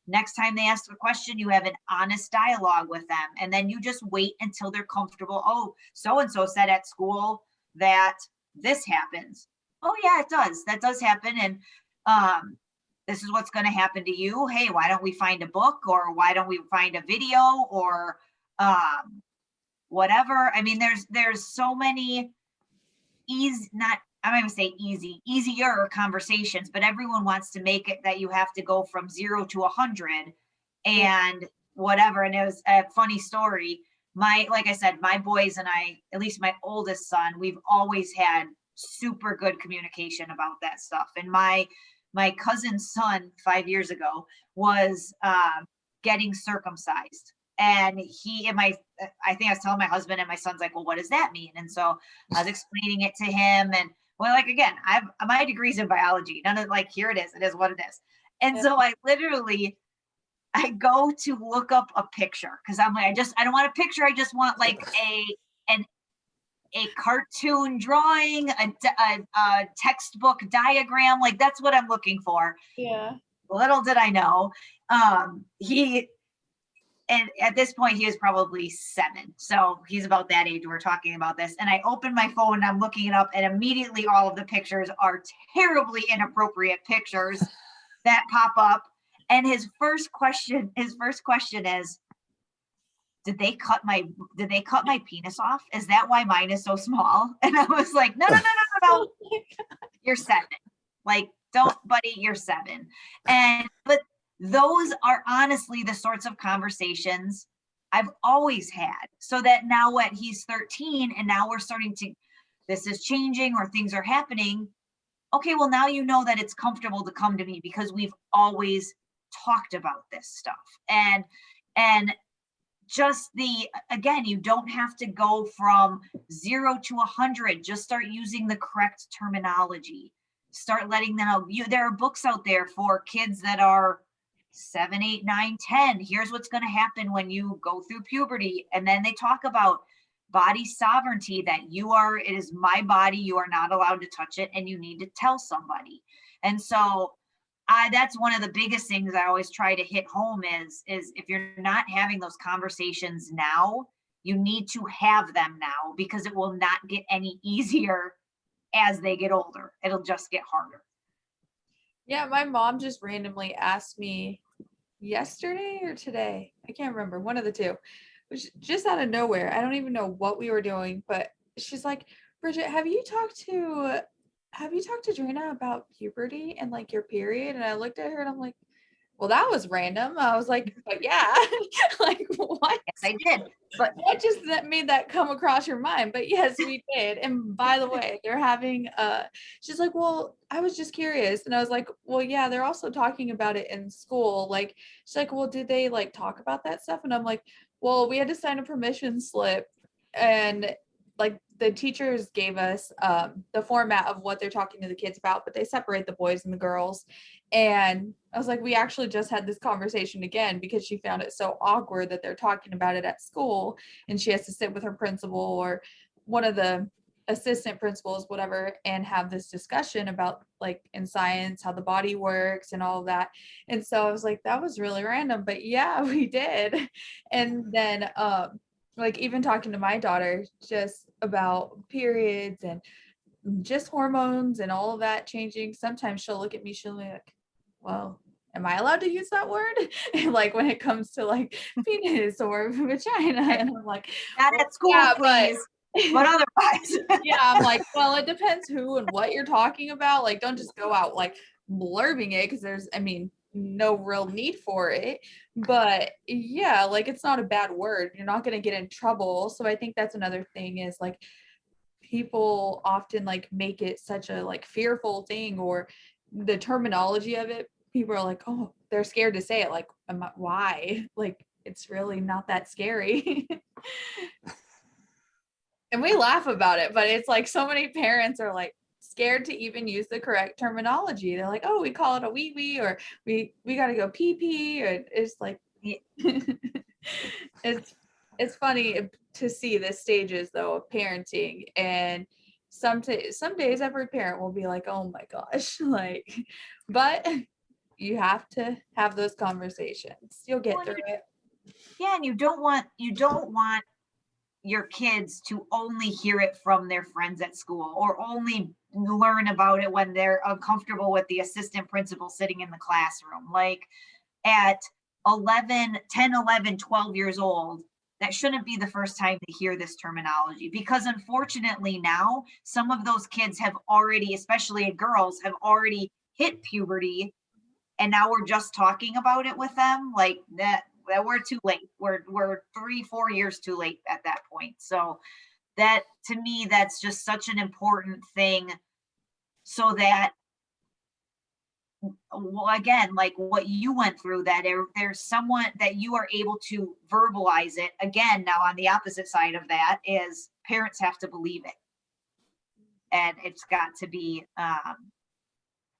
next time they ask a question, you have an honest dialogue with them. And then you just wait until they're comfortable. Oh, so-and-so said at school that this happens. Oh yeah, it does. That does happen. And this is what's going to happen to you. Hey, why don't we find a book, or why don't we find a video, or whatever. I mean, there's so many I'm not going to say easier conversations, but everyone wants to make it that you have to go from 0 to 100 and whatever. And it was a funny story. Like I said, my boys and I, at least my oldest son, we've always had super good communication about that stuff. And my cousin's son 5 years ago was getting circumcised. And I think I was telling my husband, and my son's like, well, what does that mean? And so I was explaining it to him. And well, like, again, my degree's in biology. None of, like, here it is what it is. And so I go to look up a picture, because I'm like, I don't want a picture. I just want like an a cartoon drawing, a textbook diagram. Like, that's what I'm looking for. Yeah. Little did I know, and at this point he was probably 7. So he's about that age. We're talking about this. And I opened my phone and I'm looking it up, and immediately all of the pictures are terribly inappropriate pictures that pop up. And his first question is, did they cut my penis off? Is that why mine is so small? And I was like, no. Oh my God. You're 7. Like, don't, buddy, you're 7. But those are honestly the sorts of conversations I've always had. So that now he's 13, and now we're starting to, this is changing, or things are happening. Okay, well, now you know that it's comfortable to come to me because we've always talked about this stuff. And just again, you don't have to go from 0 to 100. Just start using the correct terminology. Start letting them know. There are books out there for kids that are 7, 8, 9, 10. Here's what's going to happen when you go through puberty. And then they talk about body sovereignty, that it is my body. You are not allowed to touch it, and you need to tell somebody. And so that's one of the biggest things I always try to hit home is if you're not having those conversations now, you need to have them now, because it will not get any easier as they get older. It'll just get harder. Yeah, my mom just randomly asked me yesterday or today, I can't remember, one of the two, which just out of nowhere. I don't even know what we were doing, but she's like, Bridget, have you talked to Drina about puberty and like your period? And I looked at her and I'm like, well, that was random. I was like, but yeah, like what? Yes, I did. But What just that made that come across your mind? But yes, we did. And by the way, they're having she's like, well, I was just curious. And I was like, well, yeah, they're also talking about it in school. Like, she's like, well, did they like talk about that stuff? And I'm like, well, we had to sign a permission slip, and like the teachers gave us the format of what they're talking to the kids about, but they separate the boys and the girls. And I was like, we actually just had this conversation again because she found it so awkward that they're talking about it at school, and she has to sit with her principal or one of the assistant principals, whatever, and have this discussion about like in science, how the body works and all of that. And so I was like, that was really random, but yeah, we did. And then like even talking to my daughter just about periods and just hormones and all of that changing. Sometimes she'll look at me, she'll be like, well, am I allowed to use that word? Like when it comes to like penis or vagina. And I'm like, not well, at school, yeah, please. But otherwise. yeah, I'm like, well, it depends who and what you're talking about. Like, don't just go out like blurbing it, because there's, I mean, no real need for it. But yeah, like it's not a bad word. You're not going to get in trouble. So I think that's another thing is like people often like make it such a like fearful thing, or the terminology of it. People are like, oh, they're scared to say it. Like, why? Like, it's really not that scary. And we laugh about it, but it's like so many parents are like scared to even use the correct terminology. They're like, oh, we call it a wee wee, or we got to go pee pee. Or it's like, it's funny to see the stages though of parenting. And some days every parent will be like, oh my gosh, like, but you have to have those conversations. You'll get through it. Yeah, and you don't want your kids to only hear it from their friends at school, or only learn about it when they're uncomfortable with the assistant principal sitting in the classroom. Like at 10, 11, 12 years old, that shouldn't be the first time to hear this terminology, because unfortunately now some of those kids have already, especially girls, have already hit puberty, and now we're just talking about it with them. Like that we're too late. We're 3-4 years too late at that point. So that, to me, that's just such an important thing, so that, well, again, like what you went through, that there's someone that you are able to verbalize it. Again, now on the opposite side of that is parents have to believe it. And it's got to be,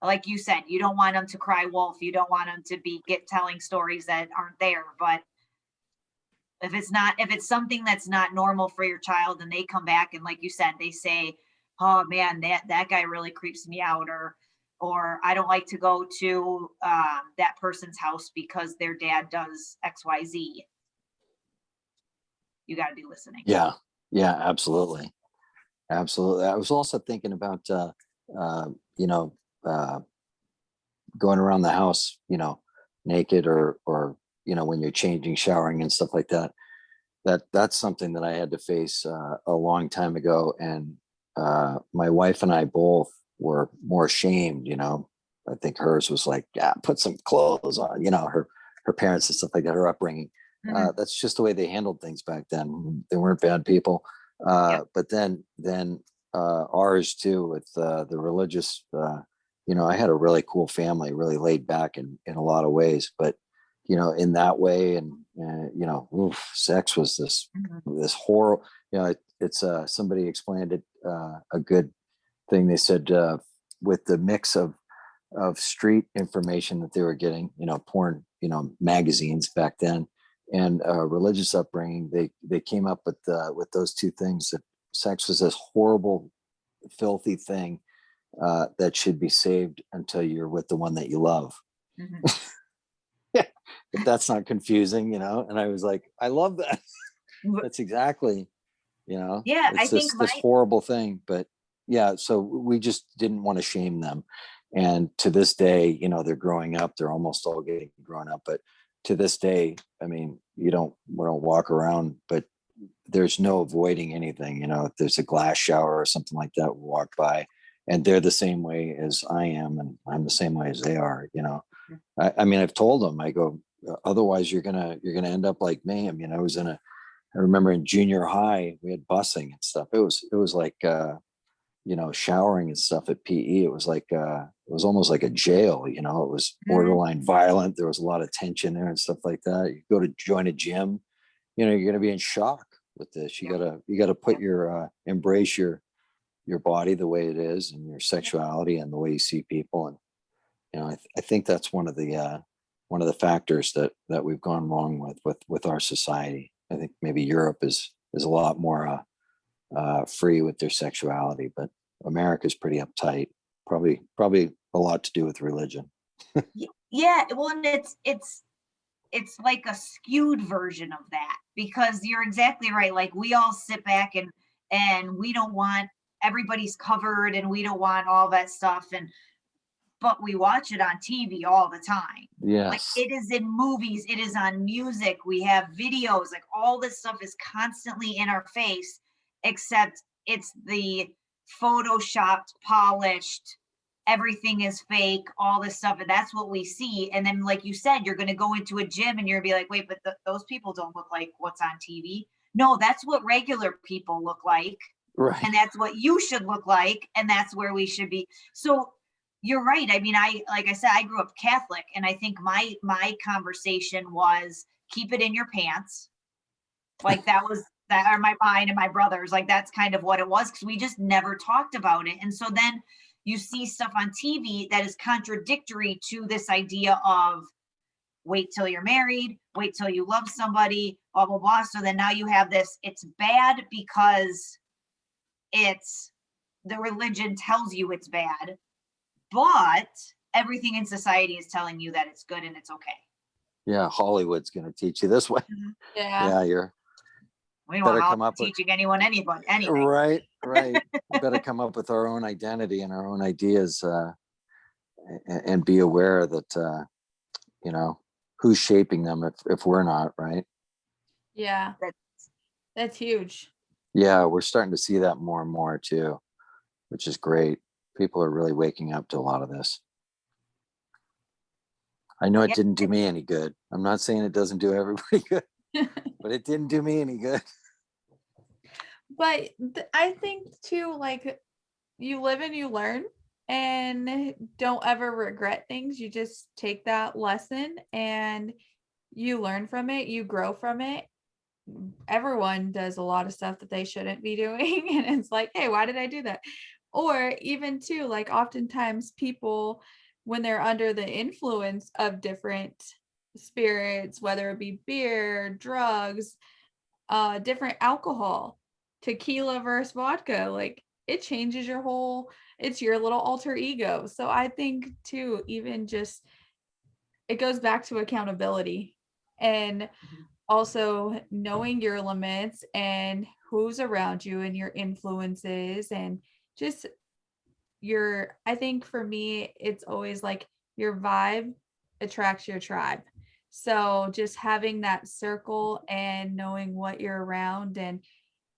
like you said, you don't want them to cry wolf. You don't want them to be telling stories that aren't there, but If it's something that's not normal for your child and they come back and like you said, they say, oh man, that guy really creeps me out, or I don't like to go to that person's house because their dad does XYZ. You got to be listening. Yeah. Yeah, absolutely. Absolutely. I was also thinking about, you know, going around the house, you know, naked or, you know, when you're changing, showering and stuff like that. That's something that I had to face a long time ago. And my wife and I both were more ashamed, you know. I think hers was like, yeah, put some clothes on, you know, her parents and stuff like that, her upbringing. Mhm. That's just the way they handled things back then. They weren't bad people. Yep. But then ours too, with the religious, you know, I had a really cool family, really laid back in a lot of ways, but you know, in that way, and you know, sex was Mhm. this horror. You know, it's somebody explained it a good thing. They said with the mix of street information that they were getting, you know, porn, you know, magazines back then, and religious upbringing, they came up with those two things, that sex was this horrible, filthy thing that should be saved until you're with the one that you love. Mhm. If that's not confusing, you know. And I was like, I love that. That's exactly, you know, Yeah, I it's think this horrible thing. But yeah, so we just didn't want to shame them. And to this day, you know, they're growing up, they're almost all getting grown up, but to this day, I mean, we don't walk around, but there's no avoiding anything. You know, if there's a glass shower or something like that, we walk by, and they're the same way as I am, and I'm the same way as they are, you know. I mean, I've told them, I go, otherwise you're gonna end up like me. I mean, I remember in junior high we had busing and stuff. It was like you know, showering and stuff at PE. It was like it was almost like a jail, you know. It was Mhm. borderline violent. There was a lot of tension there and stuff like that. You go to join a gym, you know, you're gonna be in shock with this. Yep. You gotta put Yep. your embrace your body the way it is, and your Yep. sexuality and the way you see people. And you know, I think that's one of the factors that we've gone wrong with our society. I think maybe Europe is a lot more free with their sexuality, but America's pretty uptight. Probably a lot to do with religion. Yeah, well, and it's like a skewed version of that, because you're exactly right. Like we all sit back and we don't want, everybody's covered and we don't want all that stuff, and but we watch it on TV all the time. Like Yes. it is in movies, it is on music, we have videos, like all this stuff is constantly in our face, except it's the photoshopped, polished, everything is fake, all this stuff. And that's what we see. And then, like you said, you're going to go into a gym and you're going to be like, wait, but those people don't look like what's on TV. No, that's what regular people look like. Right. And that's what you should look like. And that's where we should be. So you're right. I mean, like I said, I grew up Catholic, and I think my conversation was keep it in your pants. Like that was that, or mine and my brothers, like that's kind of what it was, because we just never talked about it. And so then you see stuff on TV that is contradictory to this idea of wait till you're married, wait till you love somebody, blah blah blah. So then now you have this, it's bad because it's the religion tells you it's bad, but everything in society is telling you that it's good and it's okay. Yeah, Hollywood's going to teach you this way. Mhm. Yeah. Yeah, you're We don't want better come Hollywood up with teaching anyone anything. right, right. We better come up with our own identity and our own ideas, and be aware that you know, who's shaping them if we're not, right? Yeah. That's That's huge. Yeah, we're starting to see that more and more too, which is great. People are really waking up to a lot of this. I know it yeah. didn't do me any good. I'm not saying it doesn't do everybody good, but it didn't do me any good. But I think too, like you live and you learn, and don't ever regret things. You just take that lesson and you learn from it, you grow from it. Everyone does a lot of stuff that they shouldn't be doing. And it's like, hey, why did I do that? Or even too, like oftentimes people, when they're under the influence of different spirits, whether it be beer, drugs, different alcohol, tequila versus vodka, like it changes your whole, it's your little alter ego. So I think too, even just it goes back to accountability and also knowing your limits and who's around you and your influences and just your, I think for me, it's always like your vibe attracts your tribe. So just having that circle and knowing what you're around and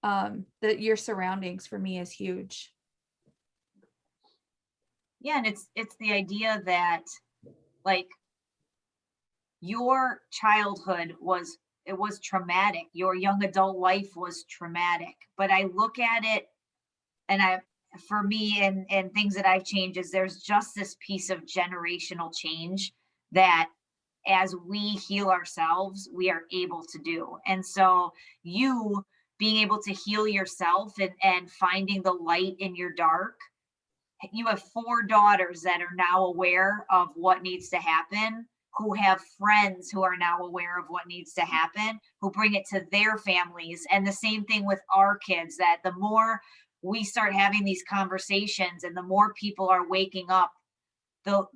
that your surroundings for me is huge. Yeah, and it's the idea that like your childhood was, it was traumatic. Your young adult life was traumatic. But I look at it, and I, for me, and things that I've changed is there's just this piece of generational change that as we heal ourselves, we are able to do. And so you being able to heal yourself and finding the light in your dark, you have 4 daughters that are now aware of what needs to happen, who have friends who are now aware of what needs to happen, who bring it to their families. And the same thing with our kids, that the more we start having these conversations and the more people are waking up, the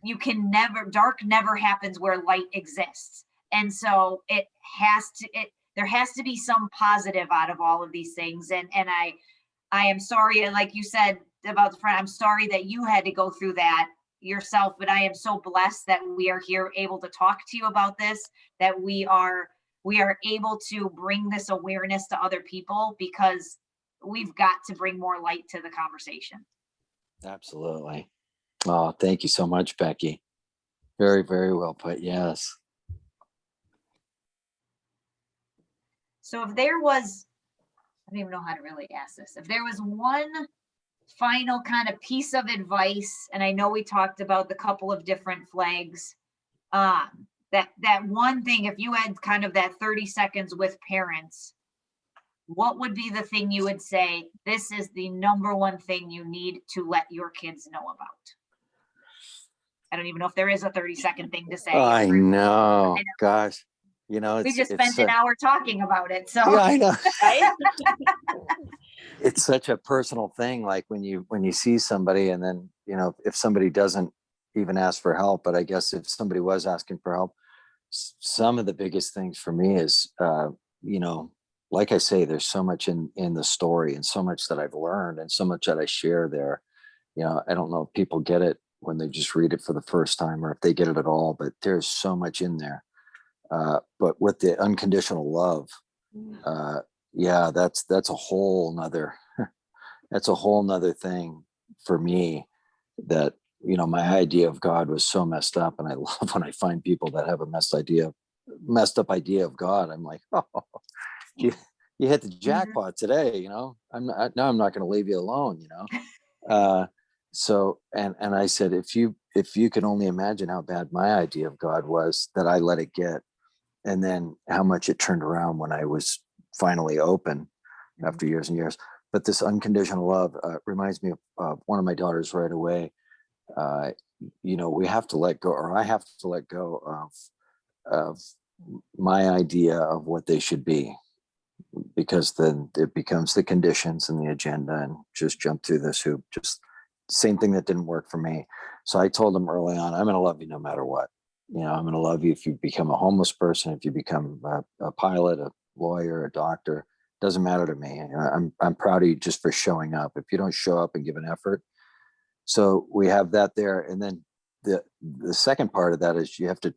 you can never, dark never happens where light exists. And so it has to, there has to be some positive out of all of these things. And I am sorry, and like you said about the friend, I'm sorry that you had to go through that yourself, but I am so blessed that we are here able to talk to you about this, that we are able to bring this awareness to other people, because we've got to bring more light to the conversation. Absolutely. Oh, thank you so much, Becky. Very, very well put. Yes. So if there was, I don't even know how to really ask this, if there was one final kind of piece of advice, and I know we talked about the couple of different flags, that one thing, if you had kind of that 30 seconds with parents, what would be the thing you would say, this is the number one thing you need to let your kids know about? I don't even know if there is a 30-second thing to say. I know. Gosh, you know, We just spent an hour talking about it. So yeah, I know. Right? It's such a personal thing. Like when you see somebody, and then, you know, if somebody doesn't even ask for help, but I guess if somebody was asking for help, some of the biggest things for me is, you know, like I say, there's so much in the story, and so much that I've learned, and so much that I share there. You know, I don't know if people get it when they just read it for the first time, or if they get it at all, but there's so much in there. But with the unconditional love, yeah, that's a whole nother that's a whole nother thing for me, that, you know, my idea of God was so messed up, and I love when I find people that have a messed up idea of God. I'm like, oh, you hit the jackpot today, you know. I'm not going to leave you alone, you know. So and I said, if you could only imagine how bad my idea of God was, that I let it get, and then how much it turned around when I was finally open after years and years. But this unconditional love reminds me of one of my daughters right away. You know, we have to let go, or I have to let go of my idea of what they should be, because then it becomes the conditions and the agenda, and just jump through this hoop. Just same thing that didn't work for me. So I told them early on, I'm going to love you no matter what. You know, I'm going to love you if you become a homeless person, if you become a pilot, a lawyer, a doctor. Doesn't matter to me. You know, I'm proud of you just for showing up. If you don't show up and give an effort, so we have that there. And then the second part of that is you have to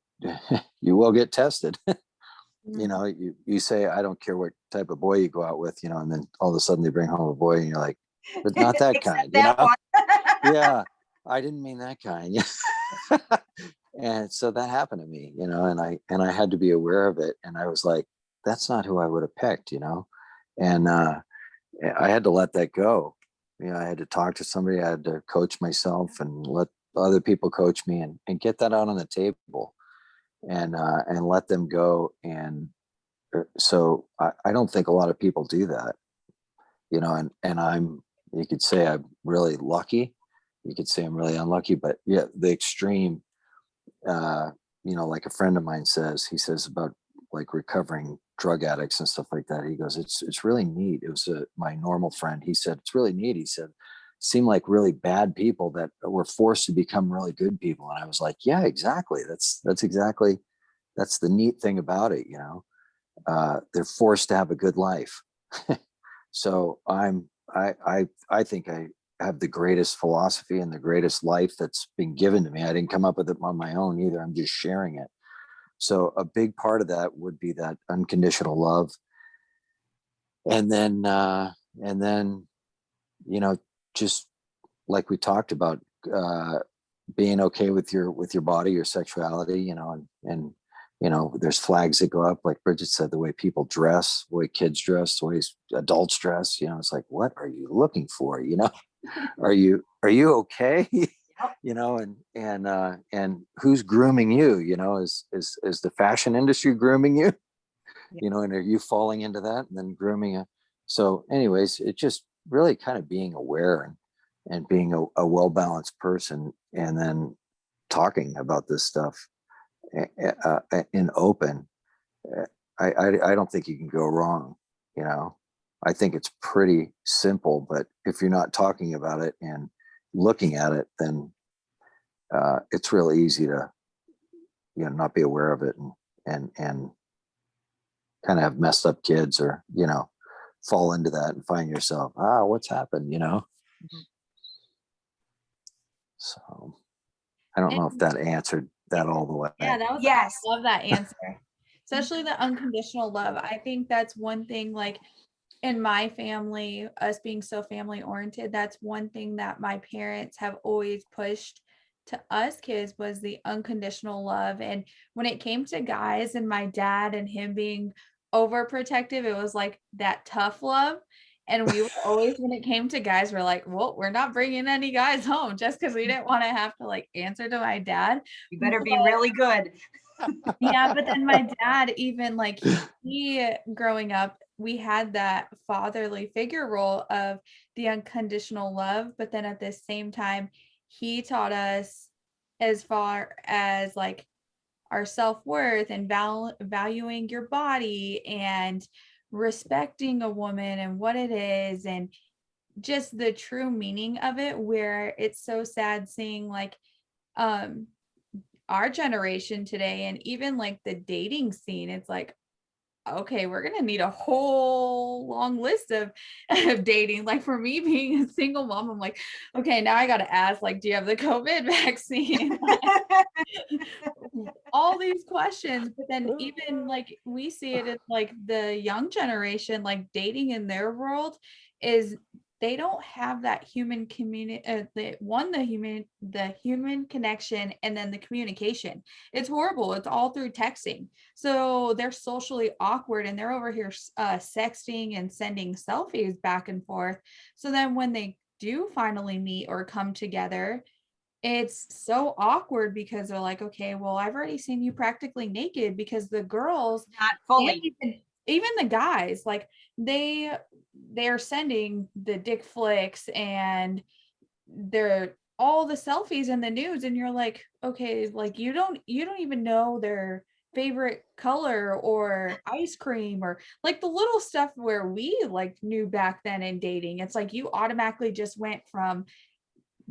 you will get tested. You know, you say, I don't care what type of boy you go out with, you know, and then all of a sudden they bring home a boy, and you're like, but not that kind, you know. Yeah, I didn't mean that kind. And so that happened to me, you know, and I had to be aware of it. And I was like, that's not who I would have picked, you know. And I had to let that go. You know, I had to talk to somebody, I had to coach myself, and let other people coach me, and get that out on the table, and let them go. And so I don't think a lot of people do that, you know. And you could say I'm really lucky, you could say I'm really unlucky, but yeah, the extreme like a friend of mine says, he says about like recovering drug addicts and stuff like that. He goes, it's really neat. It was my normal friend. He said, it's really neat. He said, seemed like really bad people that were forced to become really good people. And I was like, yeah, exactly. That's the neat thing about it. They're forced to have a good life. So I think I have the greatest philosophy and the greatest life that's been given to me. I didn't come up with it on my own either. I'm just sharing it. So a big part of that would be that unconditional love. And then, just like we talked about, being okay with your body, your sexuality, and there's flags that go up, like Bridget said, the way people dress, the way kids dress, the way adults dress, it's like, what are you looking for? Are you okay? And who's grooming you? Is the fashion industry grooming you? And are you falling into that and then grooming it? So anyways, it just really kind of being aware and being a well-balanced person, and then talking about this stuff in open. I don't think you can go wrong. I think it's pretty simple, but if you're not talking about it and looking at it, then it's real easy to not be aware of it and kind of have messed up kids, or fall into that and find yourself, what's happened. So I don't know if that answered that all the way. Yeah, that was, Yes. I love that answer. Especially the unconditional love. I think that's one thing, like in my family, us being so family oriented, that's one thing that my parents have always pushed to us kids, was the unconditional love. And when it came to guys and my dad and him being overprotective, it was like that tough love. And we were always, when it came to guys, we're like, well, we're not bringing any guys home just because we didn't want to have to like answer to my dad. You better be really good. Yeah, but then my dad, even like he growing up, we had that fatherly figure role of the unconditional love, but then at the same time, he taught us as far as like our self-worth and valuing your body and respecting a woman and what it is, and just the true meaning of it, where it's so sad seeing like um our generation today, and even like the dating scene, it's like, okay, we're gonna need a whole long list of dating. Like for me being a single mom, I'm like, okay, now I gotta ask, like, do you have the COVID vaccine? All these questions. But then even like we see it as like the young generation, like dating in their world is, they don't have that human community, the human connection, and then the communication. It's horrible. It's all through texting. So they're socially awkward, and they're over here sexting and sending selfies back and forth. So then when they do finally meet or come together, it's so awkward because they're like, okay, well, I've already seen you practically naked, because the girls Not and fully. even the guys, like they're sending the dick flicks and they're all the selfies and the nudes, and you're like, okay, like you don't even know their favorite color or ice cream, or like the little stuff where we like knew back then in dating. It's like you automatically just went from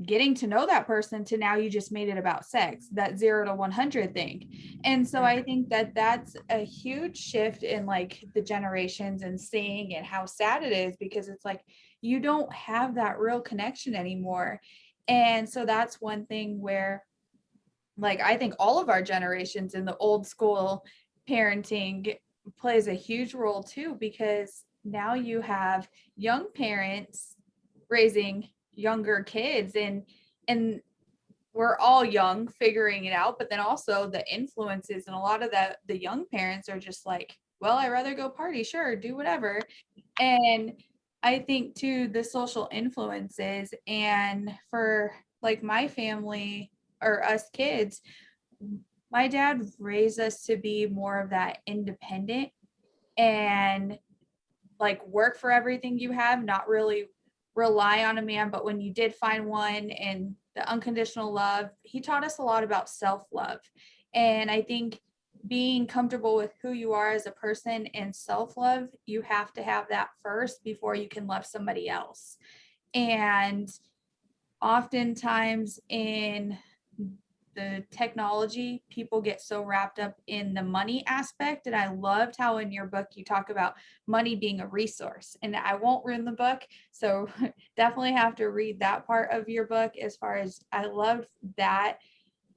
getting to know that person to now you just made it about sex, that 0 to 100 thing. And so I think that that's a huge shift in like the generations, and seeing and how sad it is, because it's like you don't have that real connection anymore. And so that's one thing where, like, I think all of our generations in the old school parenting plays a huge role too, because now you have young parents raising younger kids, and we're all young figuring it out, but then also the influences, and a lot of the young parents are just like, well, I'd rather go party, sure, do whatever. And I think too, the social influences, and for like my family or us kids, my dad raised us to be more of that independent, and like work for everything you have, not really rely on a man. But when you did find one, and the unconditional love, he taught us a lot about self-love. And I think being comfortable with who you are as a person and self-love, you have to have that first before you can love somebody else. And oftentimes in the technology, people get so wrapped up in the money aspect. And I loved how in your book you talk about money being a resource. And I won't ruin the book, so definitely have to read that part of your book. As far as I loved that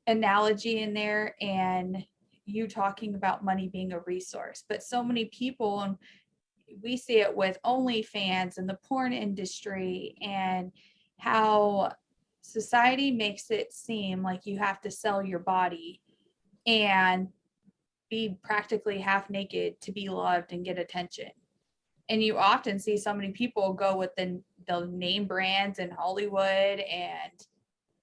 analogy in there, and you talking about money being a resource. But so many people, and we see it with OnlyFans and the porn industry, and how society makes it seem like you have to sell your body and be practically half naked to be loved and get attention. And you often see so many people go with the name brands in Hollywood and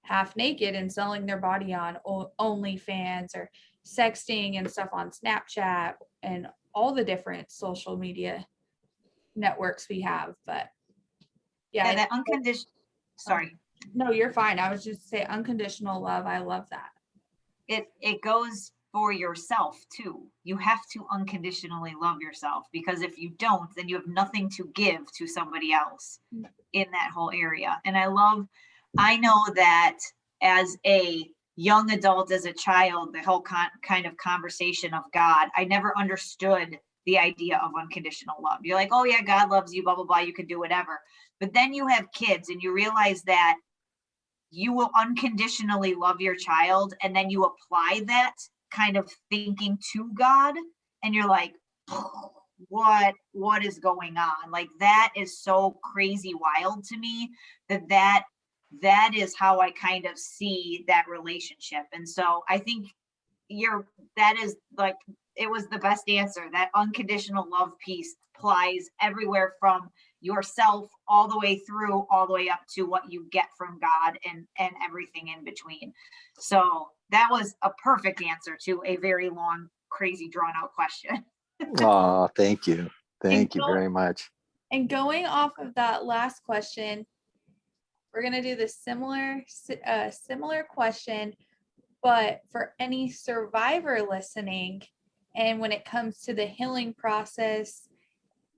half naked and selling their body on OnlyFans, or sexting and stuff on Snapchat and all the different social media networks we have. But Yeah, yeah, that unconditional, sorry. no, you're fine. I was just say unconditional love. I love that. It goes for yourself too. You have to unconditionally love yourself, because if you don't, then you have nothing to give to somebody else in that whole area. And I know that as a young adult, as a child, the whole kind of conversation of God, I never understood the idea of unconditional love. You're like, oh yeah, God loves you, blah, blah, blah, you can do whatever. But then you have kids and you realize that you will unconditionally love your child, and then you apply that kind of thinking to God, and you're like, what is going on? Like, that is so crazy wild to me, that is how I kind of see that relationship. And so I think that is like, it was the best answer. That unconditional love piece applies everywhere from yourself all the way through, all the way up to what you get from God, and everything in between. So that was a perfect answer to a very long, crazy, drawn out question. Oh, thank you. Thank you very much. And going off of that last question, we're going to do the similar question, but for any survivor listening. And when it comes to the healing process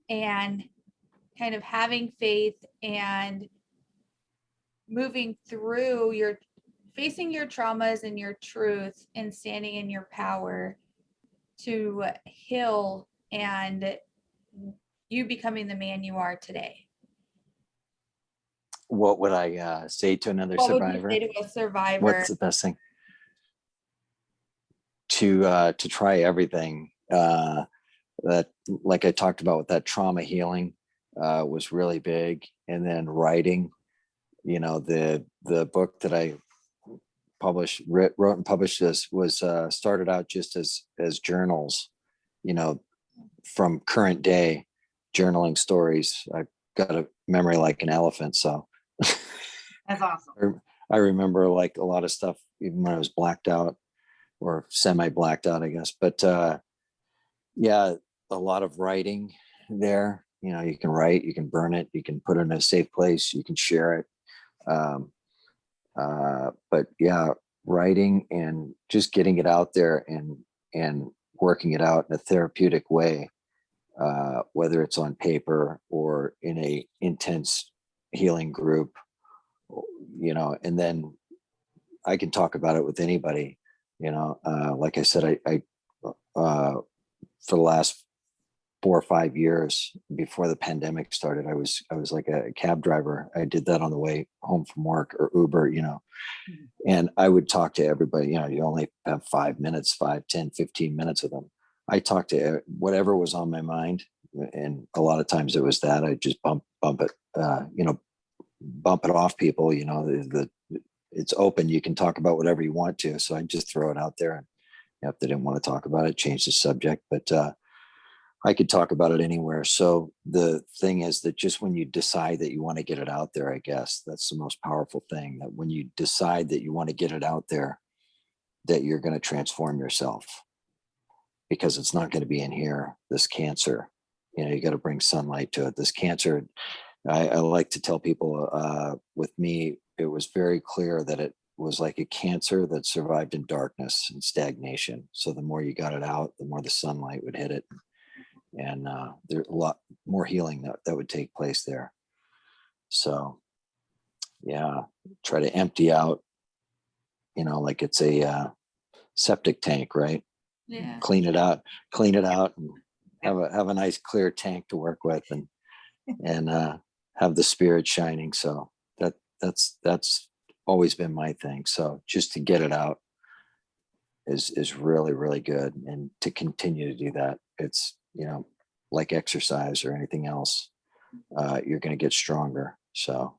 and kind of having faith and moving through facing your traumas and your truth and standing in your power to heal and you becoming the man you are today. What would I say to another What survivor? would you say to a survivor? What's the best thing? To try everything. That, like I talked about with that trauma healing, was really big. And then writing, the book that I wrote and published this was started out just as journals, from current day, journaling stories. I've got a memory like an elephant, so That's awesome. I remember like a lot of stuff even when I was blacked out, or semi blacked out, I guess. But yeah, a lot of writing there. You can write, you can burn it, you can put it in a safe place, you can share it. But yeah, writing and just getting it out there and working it out in a therapeutic way, whether it's on paper or in a intense healing group, and then I can talk about it with anybody. Like I said, I for the last 4 or 5 years before the pandemic started, I was like a cab driver. I did that on the way home from work, or Uber, and I would talk to everybody. You only have 5 minutes, 5, 10, 15 minutes with them. I talked to whatever was on my mind. And a lot of times it was that I just bump it, bump it off people, it's open. You can talk about whatever you want to. So I just throw it out there, and if they didn't want to talk about it, change the subject. But I could talk about it anywhere. So the thing is that just when you decide that you want to get it out there, I guess that's the most powerful thing, that when you decide that you want to get it out there, that you're going to transform yourself, because it's not going to be in here. This cancer, you got to bring sunlight to it. This cancer, I like to tell people, with me, it was very clear that was like a cancer that survived in darkness and stagnation. So the more you got it out, the more the sunlight would hit it. And there's a lot more healing that would take place there. So yeah, try to empty out, like it's a septic tank, right? Yeah. Clean it out, and have a nice clear tank to work with, and have the spirit shining. So that's always been my thing. So just to get it out is really, really good. And to continue to do that, it's, like exercise or anything else, you're going to get stronger. So.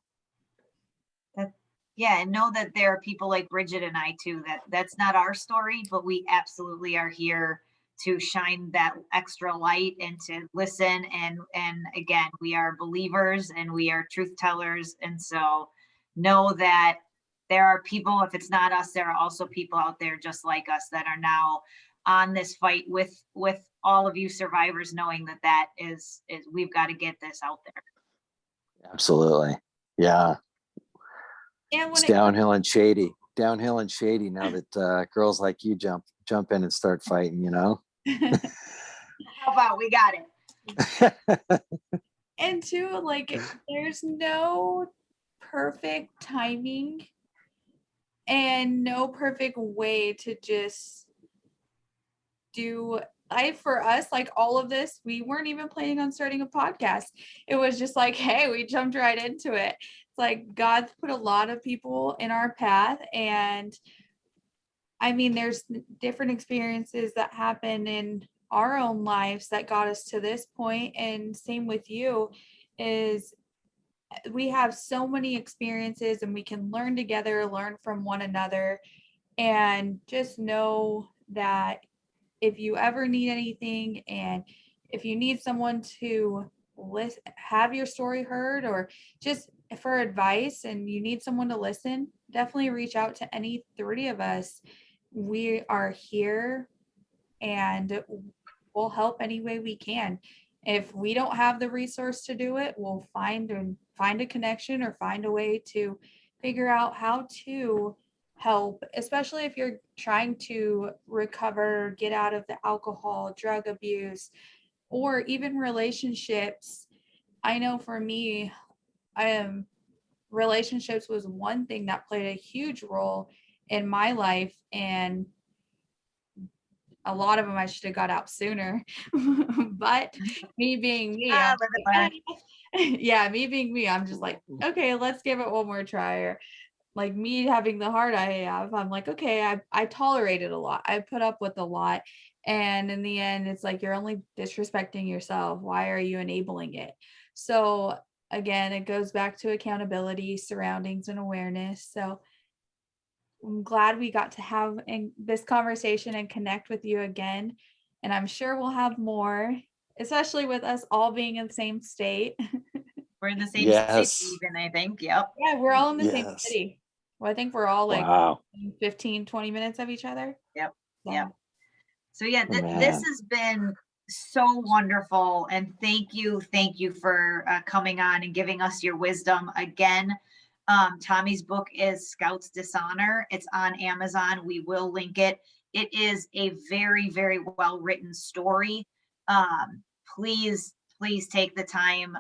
Yeah, and know that there are people like Bridget and I too, that's not our story, but we absolutely are here to shine that extra light and to listen. And again, we are believers and we are truth tellers. And so know that there are people, if it's not us, there are also people out there just like us that are now on this fight with all of you survivors, knowing that is we've got to get this out there. Absolutely. Yeah. And It's downhill and shady now that girls like you jump in and start fighting, How about we got it? And two, like, there's no perfect timing and no perfect way to just do life for us. Like, all of this, we weren't even planning on starting a podcast. It was just like, hey, we jumped right into it. It's like God's put a lot of people in our path, and I mean, there's different experiences that happen in our own lives that got us to this point, and same with you. Is we have so many experiences and we can learn together, learn from one another, and just know that if you ever need anything, and if you need someone to listen, have your story heard, or just for advice and you need someone to listen, definitely reach out to any three of us. We are here and we'll help any way we can. If we don't have the resource to do it, we'll find a connection or find a way to figure out how to help, especially if you're trying to recover, get out of the alcohol, drug abuse, or even relationships. I know for me, relationships was one thing that played a huge role in my life, and a lot of them I should have got out sooner. But me being me, me being me, I'm just like, okay, let's give it one more try. Or like me having the heart I have, I'm like, okay, I tolerated a lot. I put up with a lot. And in the end, it's like, you're only disrespecting yourself. Why are you enabling it? So again, it goes back to accountability, surroundings, and awareness. So I'm glad we got to have this conversation and connect with you again. And I'm sure we'll have more, especially with us all being in the same state. We're in the same Yes. city even, I think. Yep. Yeah, we're all in the same Yes. city. Well, I think we're all like Wow. 15, 20 minutes of each other. Yep. So. Yep. So yeah, this Man. has been so wonderful. And thank you for coming on and giving us your wisdom again. Tommy's book is Scouts Dishonor. It's on Amazon. We will link it. It is a very, very well written story. Please take the time.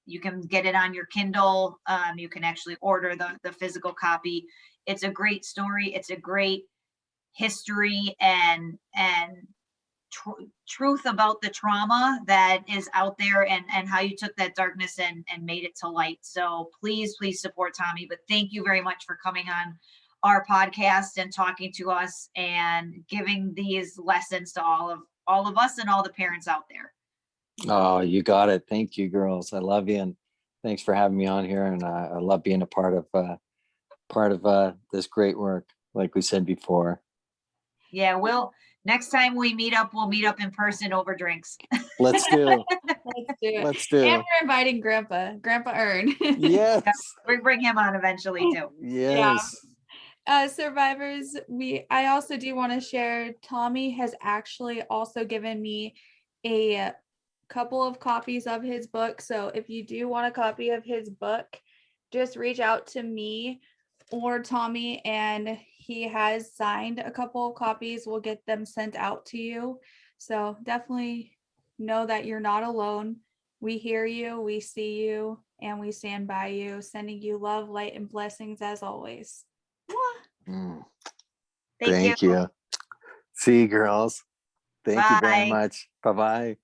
You can get it on your Kindle. You can actually order the physical copy. It's a great story. It's a great history and truth about the trauma that is out there, and how you took that darkness and made it to light. So please support Tommy. But thank you very much for coming on our podcast and talking to us and giving these lessons to all of us and all the parents out there. Oh, you got it. Thank you, girls. I love you, and thanks for having me on here. And I love being a part of this great work, like we said before. Yeah, next time we meet up, we'll meet up in person over drinks. Let's do. Let's do. And we're inviting Grandpa Ern. Yes. We bring him on eventually too. Yes. Yeah. Survivors, I also do want to share, Tommy has actually also given me a couple of copies of his book. So if you do want a copy of his book, just reach out to me or Tommy, and he has signed a couple of copies. We'll get them sent out to you. So definitely know that you're not alone. We hear you, we see you, and we stand by you, sending you love, light, and blessings as always. Mwah. Mm, Thank you. thank you. See you, girls. Thank you very Bye. much. Bye-bye.